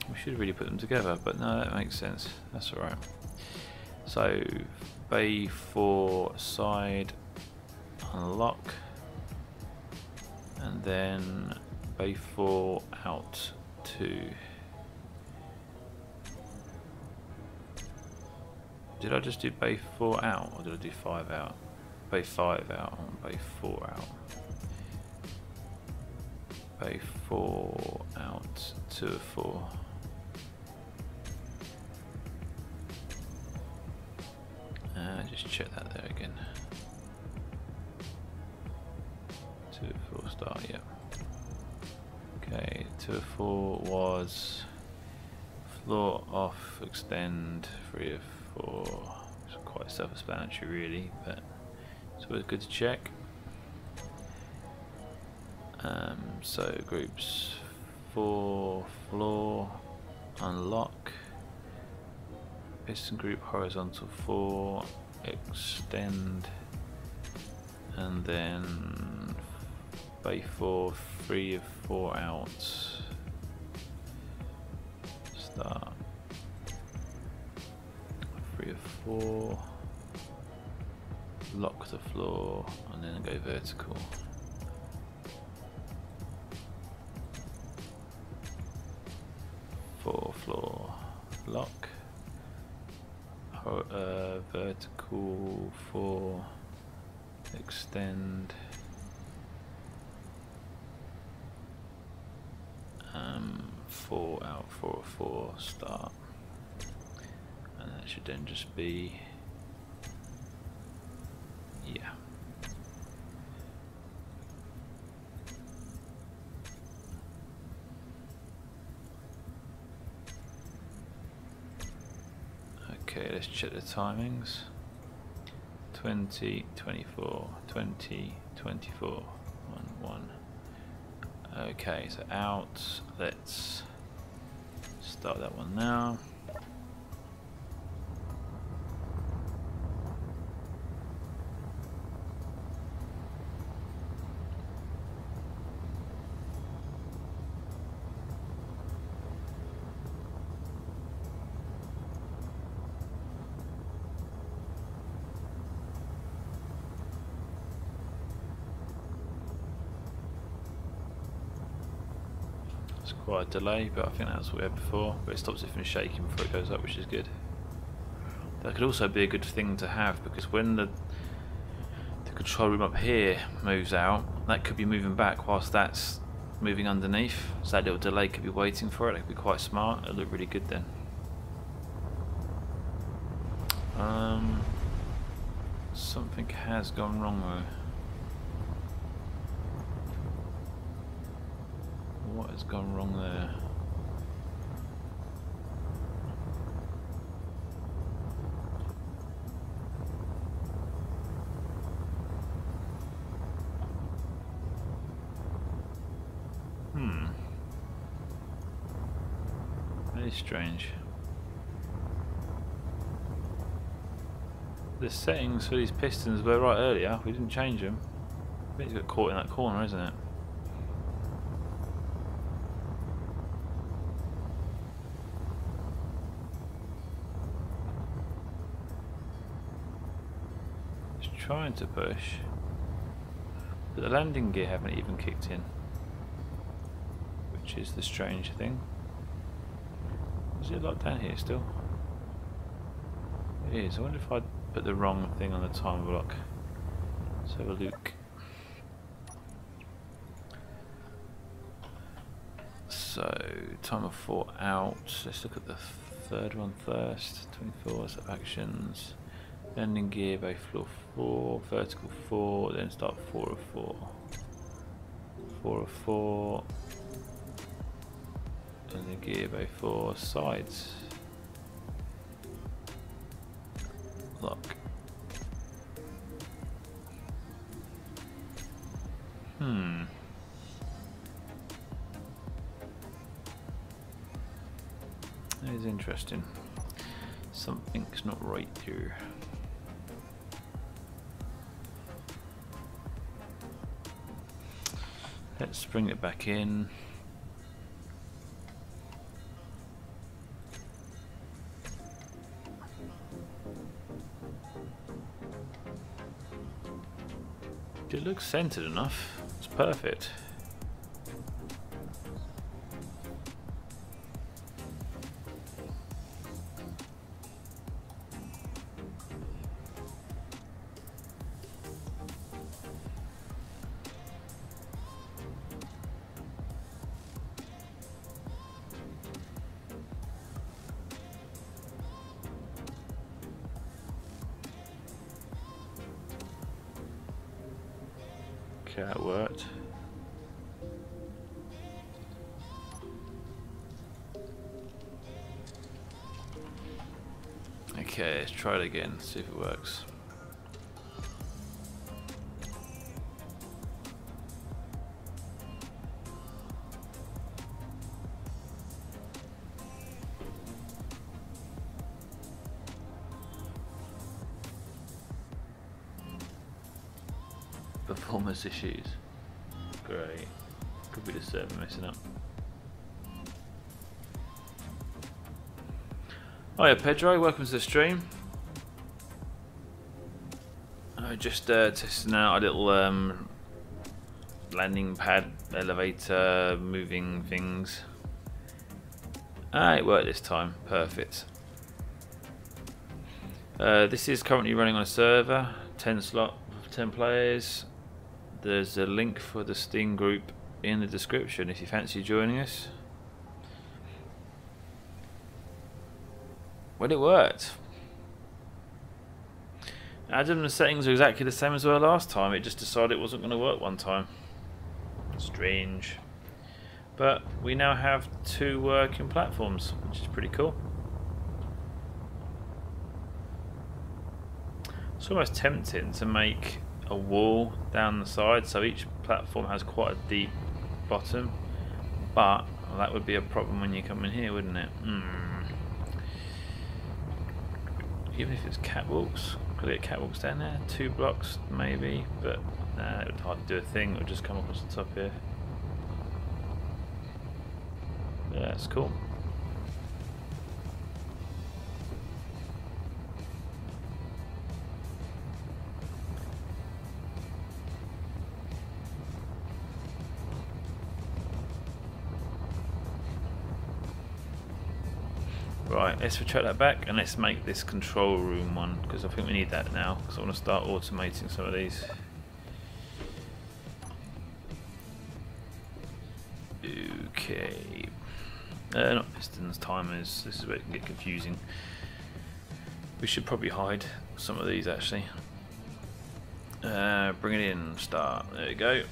We should really put them together, but no, that makes sense. That's alright. So, bay 4 side unlock, and then bay 4 out 2. Did I just do bay 4 out, or did I do 5 out? Bay 5 out and bay 4 out. Bay 4 out, 2 of 4. Just check that there again. 2 of 4 start, yeah. Okay, 2 of 4 was floor off, extend, 3 of 4. It's quite self-explanatory really, but it's always good to check. So groups 4 floor unlock, piston group horizontal 4 extend, and then bay 4 3 of 4 out start, 3 of 4 lock the floor and then go vertical. Floor lock, vertical 4 extend, 4 out, 4 4 start, and that should then just be, yeah. Okay, let's check the timings. 20, 24, 20, 24, 1, 1. Okay, so out. Let's start that one now. It's quite a delay, but I think that's what we had before, but it stops it from shaking before it goes up, which is good. That could also be a good thing to have, because when the control room up here moves out, that could be moving back whilst that's moving underneath, so that little delay could be waiting for it. That could be quite smart. It'll look really good then. Something has gone wrong though. What has gone wrong there? That is strange. The settings for these pistons were right earlier. We didn't change them. I think it's got caught in that corner, isn't it? Trying to push, but the landing gear haven't even kicked in, which is the strange thing. Is it locked down here still? It is. I wonder if I put the wrong thing on the time block. Let's have a look. So timer 4 out. Let's look at the third one first. 24 set actions. Landing gear, bay floor 4, vertical 4, then start 4 of 4. 4 of 4. And the gear, bay 4, sides. Lock. That is interesting. Something's not right here. Let's bring it back in. It looks centered enough. It's perfect. Okay, that worked. Okay, let's try it again, see if it works. Performance issues. Great. Could be the server messing up. Hiya Pedro, welcome to the stream. Just testing out a little landing pad, elevator, moving things. It worked this time, perfect. This is currently running on a server, 10 slot, 10 players. There's a link for the Steam group in the description if you fancy joining us. Well, it worked. Adam, the settings are exactly the same as they were last time. It just decided it wasn't going to work one time. Strange. But we now have 2 working platforms, which is pretty cool. It's almost tempting to make a wall down the side so each platform has quite a deep bottom, but that would be a problem when you come in here, wouldn't it? Even if it's catwalks, could it get catwalks down there? 2 blocks maybe, but nah, it would hardly do a thing. It would just come across the top here. Yeah, that's cool. Right, let's retract that back and let's make this control room one, because I think we need that now, because I want to start automating some of these. Okay. Not pistons, timers. This is where it can get confusing. We should probably hide some of these actually. Bring it in, start. There we go.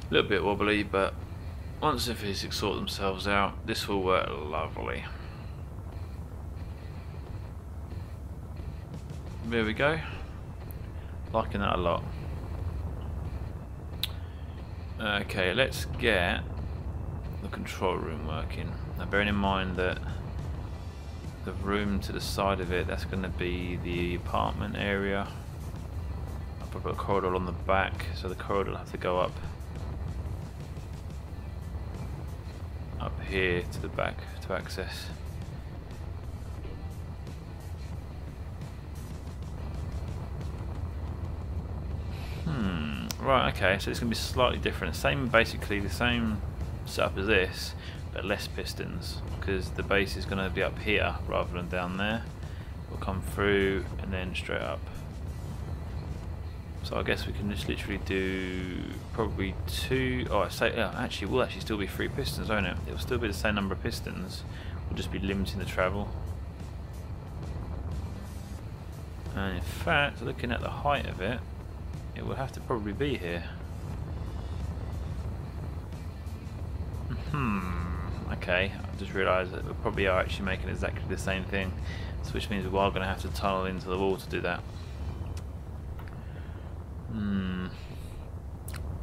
A little bit wobbly, but once the physics sort themselves out, this will work lovely. There we go. Liking that a lot. Okay, let's get the control room working. Now bearing in mind that the room to the side of it, that's going to be the apartment area. I'll put a corridor on the back, so the corridor will have to go up here to the back to access. Right, okay, so it's going to be slightly different. Basically the same setup as this, but less pistons, because the base is going to be up here rather than down there. We'll come through and then straight up. So I guess we can just literally do probably 2. Oh, actually, we'll actually still be 3 pistons, won't it? It'll still be the same number of pistons. We'll just be limiting the travel. And in fact, looking at the height of it, it will have to probably be here. Okay, I just realised that we probably are actually making exactly the same thing, so which means we are going to have to tunnel into the wall to do that.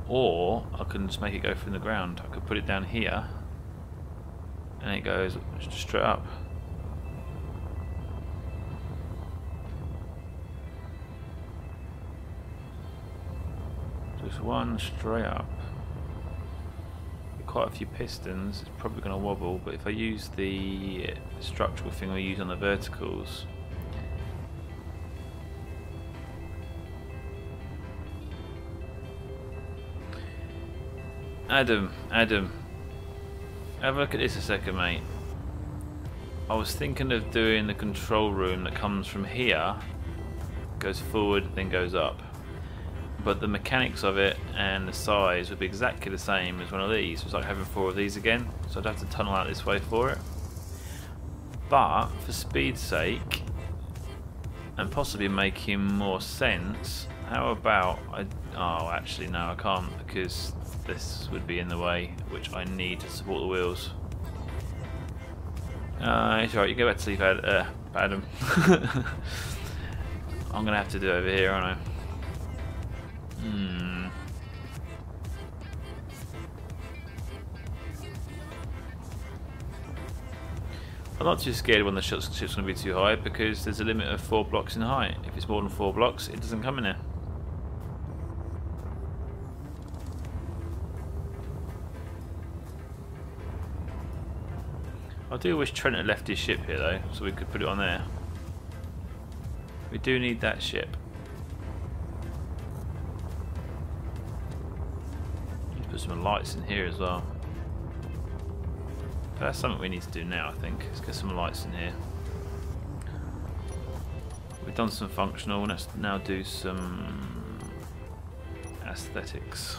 Or I can just make it go from the ground. I could put it down here and it goes just straight up. Just one straight up. Quite a few pistons, it's probably going to wobble, but if I use the structural thing we use on the verticals, Adam, have a look at this a second, mate. I was thinking of doing the control room that comes from here, goes forward, then goes up. But the mechanics of it and the size would be exactly the same as one of these. It's like having 4 of these again, so I'd have to tunnel out this way for it. But for speed's sake, and possibly making more sense, how about oh, actually no, I can't, because this would be in the way, which I need to support the wheels. It's alright, you go back to sleep, Adam. I'm gonna have to do it over here, aren't I? I'm not too scared when the ship's going to be too high, because there's a limit of 4 blocks in height. If it's more than 4 blocks, it doesn't come in there. I do wish Trent had left his ship here though, so we could put it on there. We do need that ship. Put some lights in here as well. But that's something we need to do now, I think. Let's get some lights in here. We've done some functional, let's now do some aesthetics.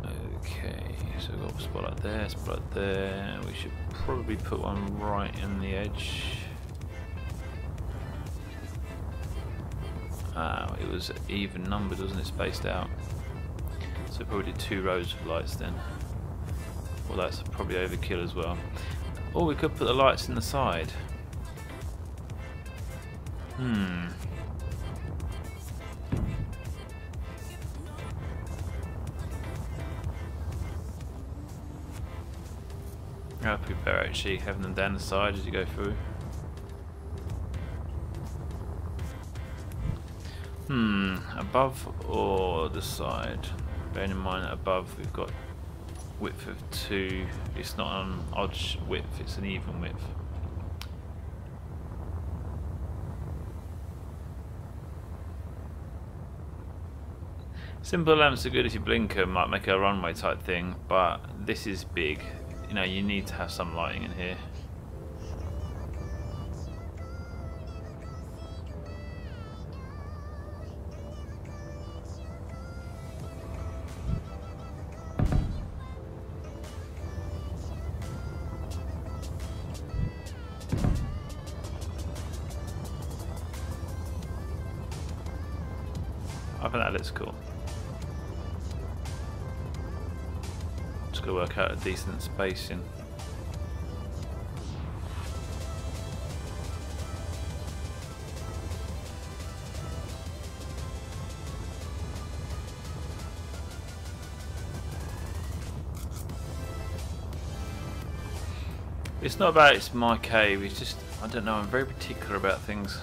Okay, so we've got a spotlight there. We should probably put one right in the edge. It was even numbered, wasn't it? Spaced out. So probably 2 rows of lights then. Well, that's probably overkill as well. Or we could put the lights in the side. That'd be better actually, having them down the side as you go through. Above or the side? Bearing in mind that above we've got width of 2. It's not an odd width, it's an even width. Simple lamps are good if you blink them, might make a runway type thing, but this is big. You know, you need to have some lighting in here. I think that looks cool. Just gotta work out a decent spacing. It's not about it's my cave, it's just, I don't know, I'm very particular about things.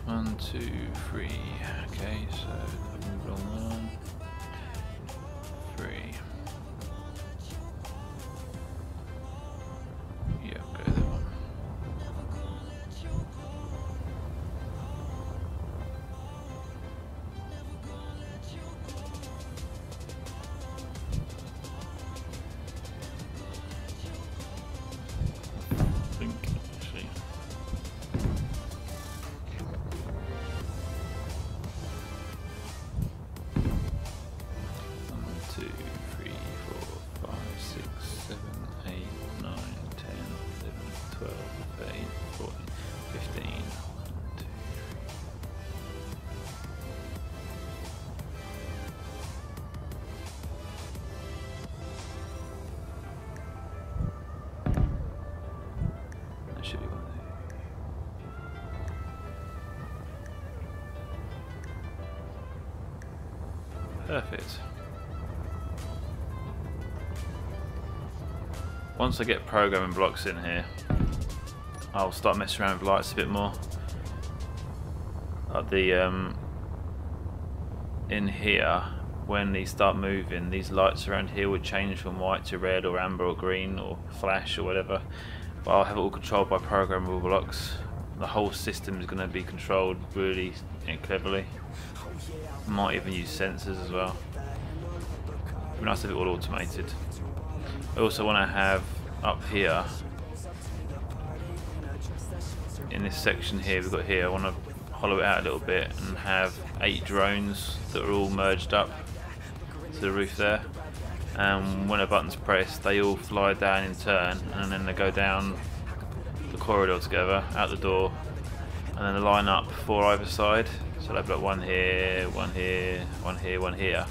One, two, three. Okay, so move along 1, 3. Yeah, go that one. I think actually. Should be one there. Perfect. Once I get programming blocks in here, I'll start messing around with lights a bit more. Like the in here, when these start moving, these lights around here would change from white to red or amber or green or flash or whatever. But I'll have it all controlled by programmable blocks. The whole system is going to be controlled really cleverly. Might even use sensors as well. It'd be nice to have it all automated. I also want to have up here, in this section here we've got here, I want to hollow it out a little bit and have 8 drones that are all merged up to the roof there. And when a button's pressed, they all fly down in turn, and then they go down the corridor together, out the door, and then they line up 4 either side. So they've got 1 here, 1 here, 1 here, 1 here.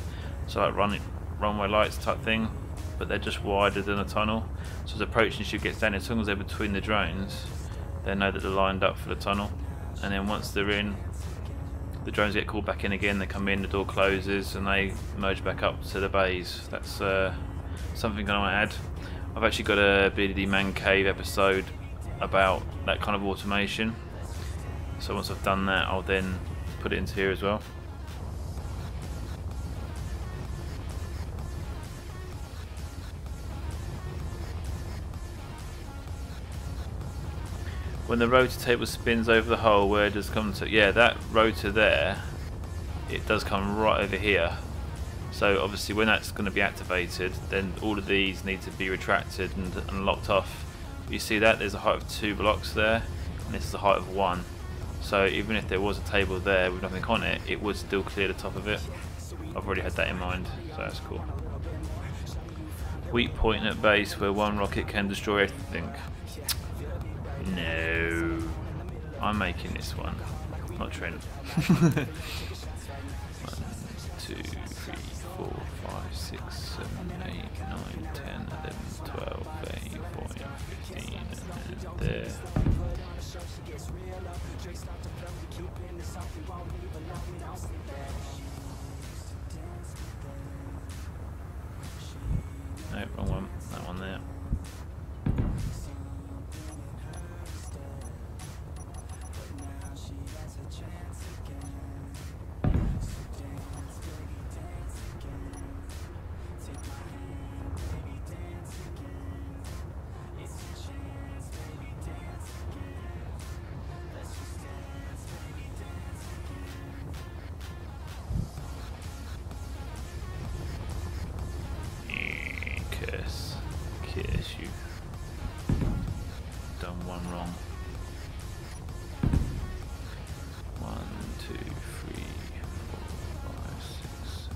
so like runway lights type thing, but they're just wider than a tunnel. So as approaching ship gets down, as long as they're between the drones, they know that they're lined up for the tunnel. And then once they're in, the drones get called back in again, they come in, the door closes, and they merge back up to the bays. That's something I want to add. I've actually got a Beardie.D Man Cave episode about that kind of automation. So once I've done that, I'll then put it into here as well. When the rotor table spins over the hole, where does it come to? Yeah, that rotor there, it does come right over here. So obviously when that's going to be activated, then all of these need to be retracted and locked off. You see that? There's a height of 2 blocks there, and this is a height of 1. So even if there was a table there with nothing on it, it would still clear the top of it. I've already had that in mind, so that's cool. Weak point at base where one rocket can destroy everything. No, I'm making this one, not Trent. 1, 2, 3, 4, 5, 6, 7, 8, 9, 10, 11, 12, 13, 14, 15, and there. No, wrong one. That one there. Curse you. Done one wrong. 1, 2, 3, 4, 5, 6.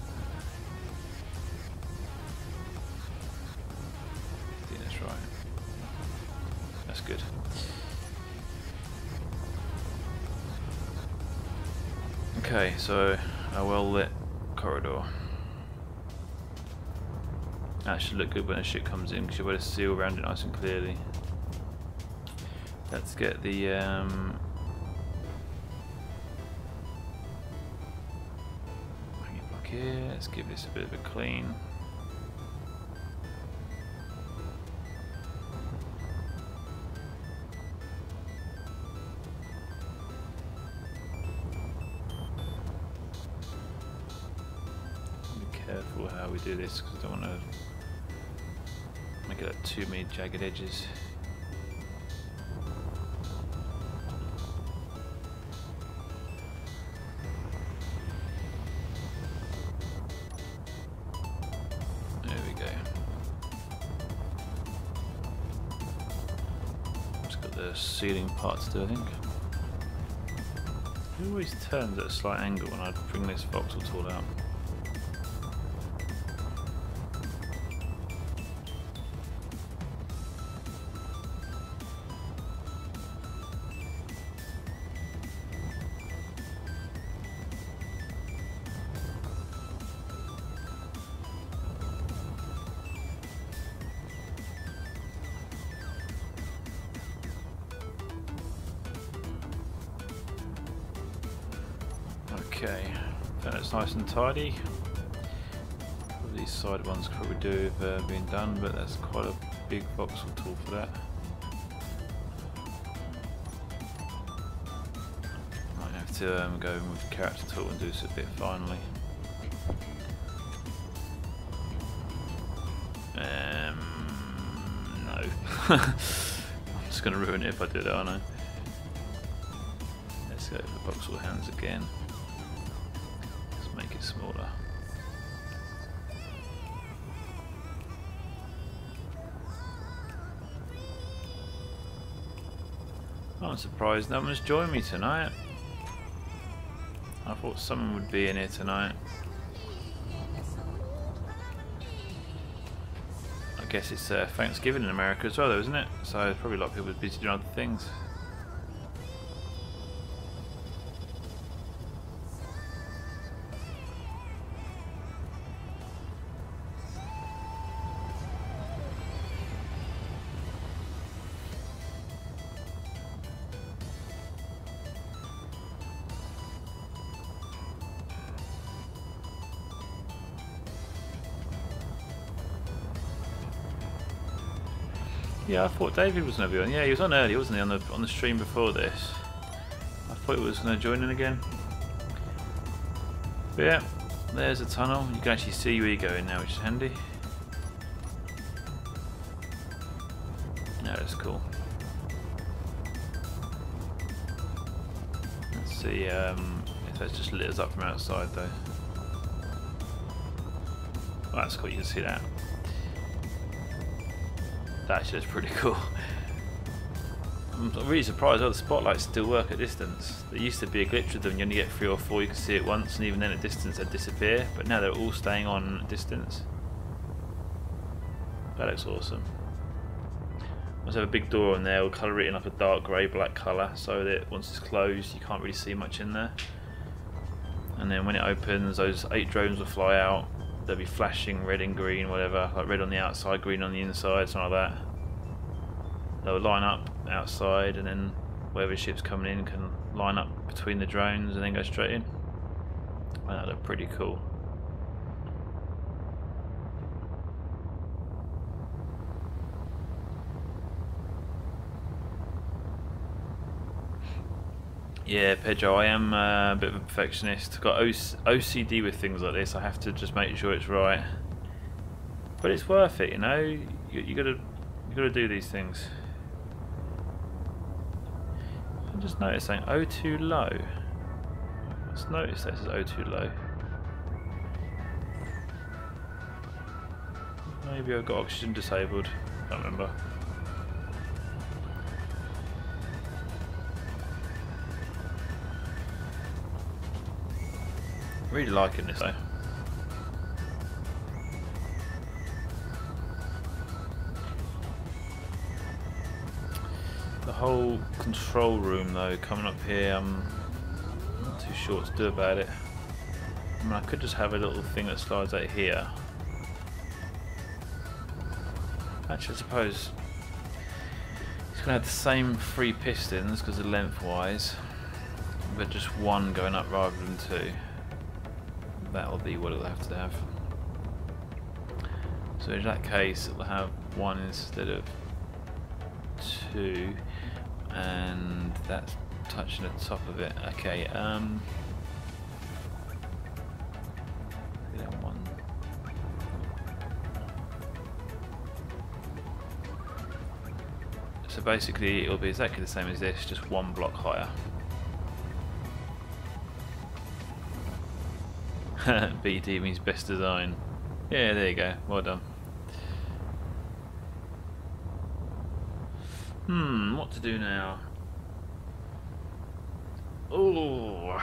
I think that's right. That's good. Okay, so a well lit corridor. That should look good when the ship comes in, because you'll be able to see all around it nice and clearly. Let's get the bring it back here. Let's give this a bit of a clean. Be careful how we do this, because I don't want to make it like too many jagged edges. There we go. Just got the ceiling part to do, I think. It always turns at a slight angle when I bring this voxel tool out. Okay, that's nice and tidy. These side ones could probably do with being done, but that's quite a big voxel tool for that. Might have to go in with the character tool and do this a bit finally. No. I'm just going to ruin it if I do that, aren't I? Let's go for voxel hands again. Make it smaller. I'm surprised no one's joined me tonight. I thought someone would be in here tonight. I guess it's Thanksgiving in America as well, though, isn't it? So probably a lot of people are busy doing other things. Yeah, I thought David was going to be on. Yeah, he was on early, wasn't he, on the stream before this? I thought he was going to join in again. But yeah, there's a tunnel. You can actually see where you're going now, which is handy. Yeah, that's cool. Let's see if that's just lit us up from outside though. Oh, that's cool, you can see that. That's just pretty cool. I'm really surprised that the spotlights still work at distance. There used to be a glitch with them, you only get 3 or 4 you can see at once, and even then at distance they'd disappear, but now they're all staying on at distance. That looks awesome. Must have a big door in there, we'll colour it in like a dark grey black colour so that once it's closed you can't really see much in there. And then when it opens, those 8 drones will fly out. They'll be flashing red and green, whatever, like red on the outside, green on the inside, something like that. They'll line up outside, and then wherever ship's coming in can line up between the drones and then go straight in. That look pretty cool. Yeah, Pedro, I am a bit of a perfectionist. I've got OCD with things like this. I have to just make sure it's right. But it's worth it, you know. You gotta do these things. I just noticed saying O2 low. Let's notice that it says O2 low. Maybe I've got oxygen disabled. Can't remember. Really liking this though. The whole control room though coming up here, I'm not too sure what to do about it. I mean, I could just have a little thing that slides out here. Actually, I suppose it's going to have the same 3 pistons because of lengthwise, but just 1 going up rather than 2. That'll be what it'll have to have. So in that case it'll have 1 instead of 2, and that's touching the top of it. Okay, so basically it'll be exactly the same as this, just 1 block higher. Beardie means best design. Yeah, there you go. Well done. What to do now? Oh,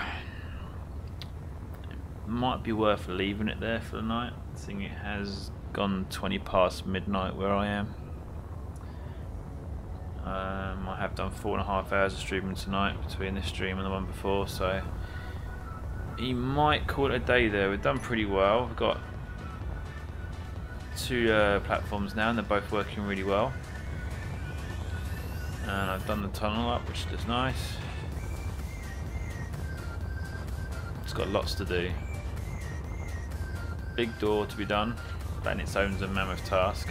might be worth leaving it there for the night. Seeing it has gone 20 past midnight where I am. I have done 4.5 hours of streaming tonight between this stream and the one before, so he might call it a day there. We've done pretty well. We've got 2 platforms now and they're both working really well. And I've done the tunnel up, which is nice. It's got lots to do. Big door to be done. That in its own is a mammoth task.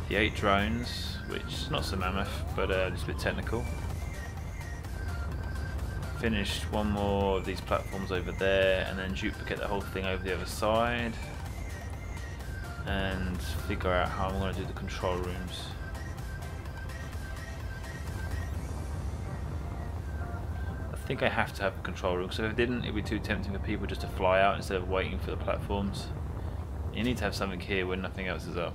The 8 drones, which is not so mammoth, but just a bit technical. Finished 1 more of these platforms over there, and then duplicate the whole thing over the other side, and figure out how I'm going to do the control rooms. I think I have to have a control room, because if I didn't, it'd be too tempting for people just to fly out instead of waiting for the platforms. You need to have something here when nothing else is up.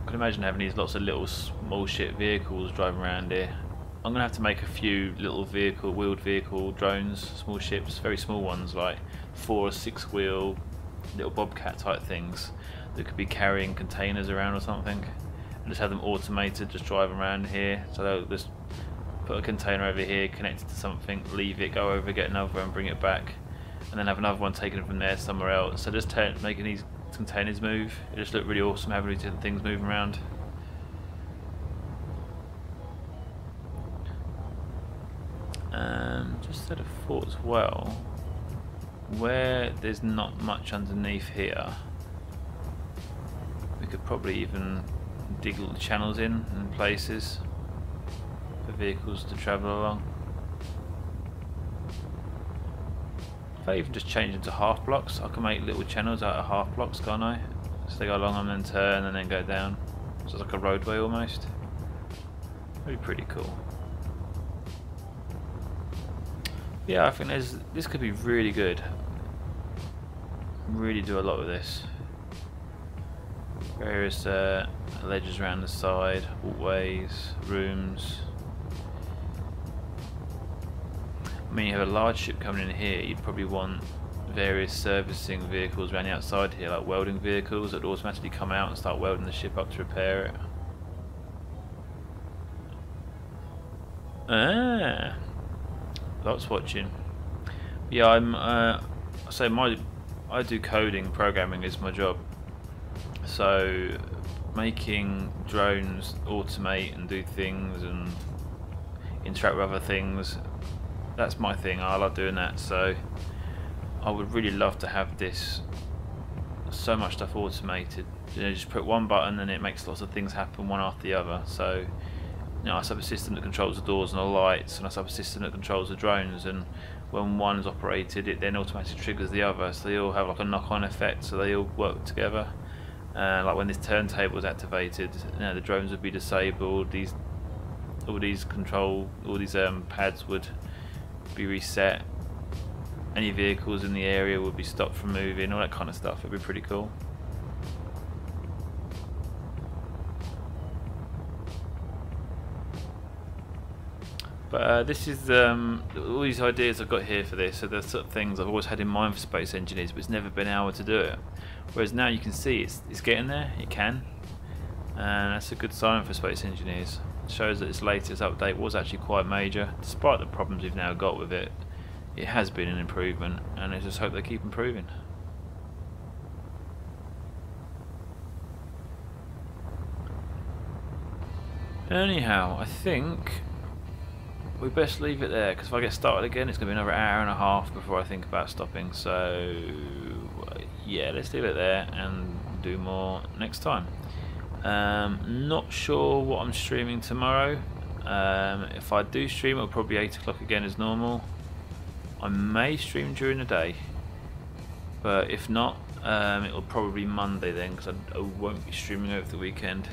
I can imagine having these lots of little small shit vehicles driving around here. I'm gonna have to make a few little wheeled vehicle drones, small ships, very small ones, like 4 or 6 wheel little bobcat type things that could be carrying containers around or something, and just have them automated, just driving around here. So they'll just put a container over here, connect it to something, leave it, go over, get another and bring it back, and then have another one taken it from there somewhere else. So just making these containers move. It just looked really awesome having these different things moving around. Just had a thought as well, where there's not much underneath here, we could probably even dig little channels in places for vehicles to travel along. If I even just change them to half blocks, I can make little channels out of half blocks, can't I? So they go along and then turn and then go down. So it's like a roadway almost. That'd be pretty cool. Yeah, I think this could be really good. Really do a lot with this. Various ledges around the side, walkways, rooms. I mean, you have a large ship coming in here, you'd probably want various servicing vehicles around the outside here, like welding vehicles that automatically come out and start welding the ship up to repair it. Ah, lots watching. Yeah, I do coding, programming is my job. So making drones automate and do things and interact with other things, that's my thing. I love doing that. So I would really love to have so much stuff automated. You know, just put one button and it makes lots of things happen one after the other. So you know, I have a system that controls the doors and the lights, and I have a system that controls the drones, and when one is operated it then automatically triggers the other, so they all have like a knock-on effect, so they all work together. Like when this turntable is activated, you know, the drones would be disabled, all these pads would be reset, any vehicles in the area would be stopped from moving, all that kind of stuff. It'd be pretty cool. But this is all these ideas I've got here for this. So the sort of things I've always had in mind for space engineers, but it's never been able to do it. Whereas now you can see it's getting there. It can, and that's a good sign for space engineers. It shows that its latest update was actually quite major, despite the problems we've now got with it. It has been an improvement, and I just hope they keep improving. Anyhow, I think we best leave it there, because if I get started again it's going to be another hour and a half before I think about stopping. So yeah, let's leave it there and do more next time. Not sure what I'm streaming tomorrow. If I do stream, it'll probably be 8 o'clock again as normal. I may stream during the day, but if not, it'll probably be Monday then, because I won't be streaming over the weekend.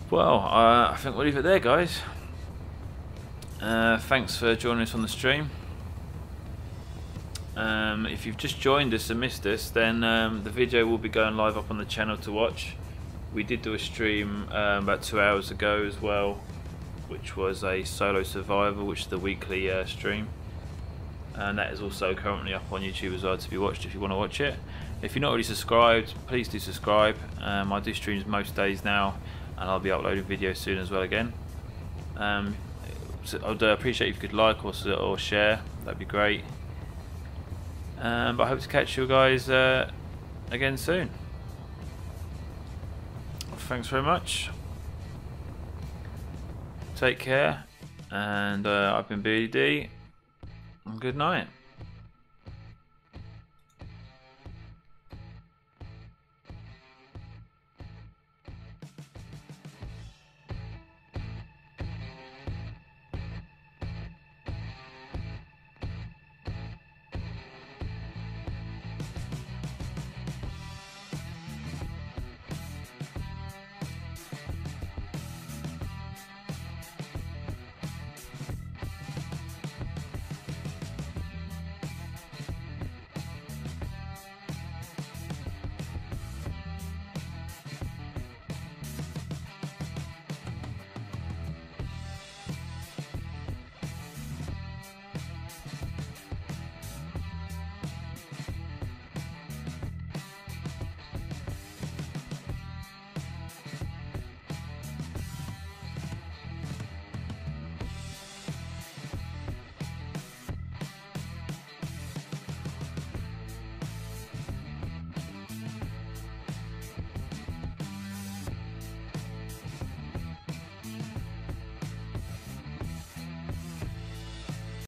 Well, I think we'll leave it there, guys. Thanks for joining us on the stream. If you've just joined us and missed us, then the video will be going live up on the channel to watch. We did do a stream about 2 hours ago as well, which was a solo survival, which is the weekly stream, and that is also currently up on YouTube as well to be watched if you want to watch it. If you're not already subscribed, please do subscribe. I do streams most days now, and I'll be uploading videos soon as well again. So I'd appreciate if you could like or share, that'd be great. But I hope to catch you guys again soon. Thanks very much. Take care, and I've been Beardie.D. Good night.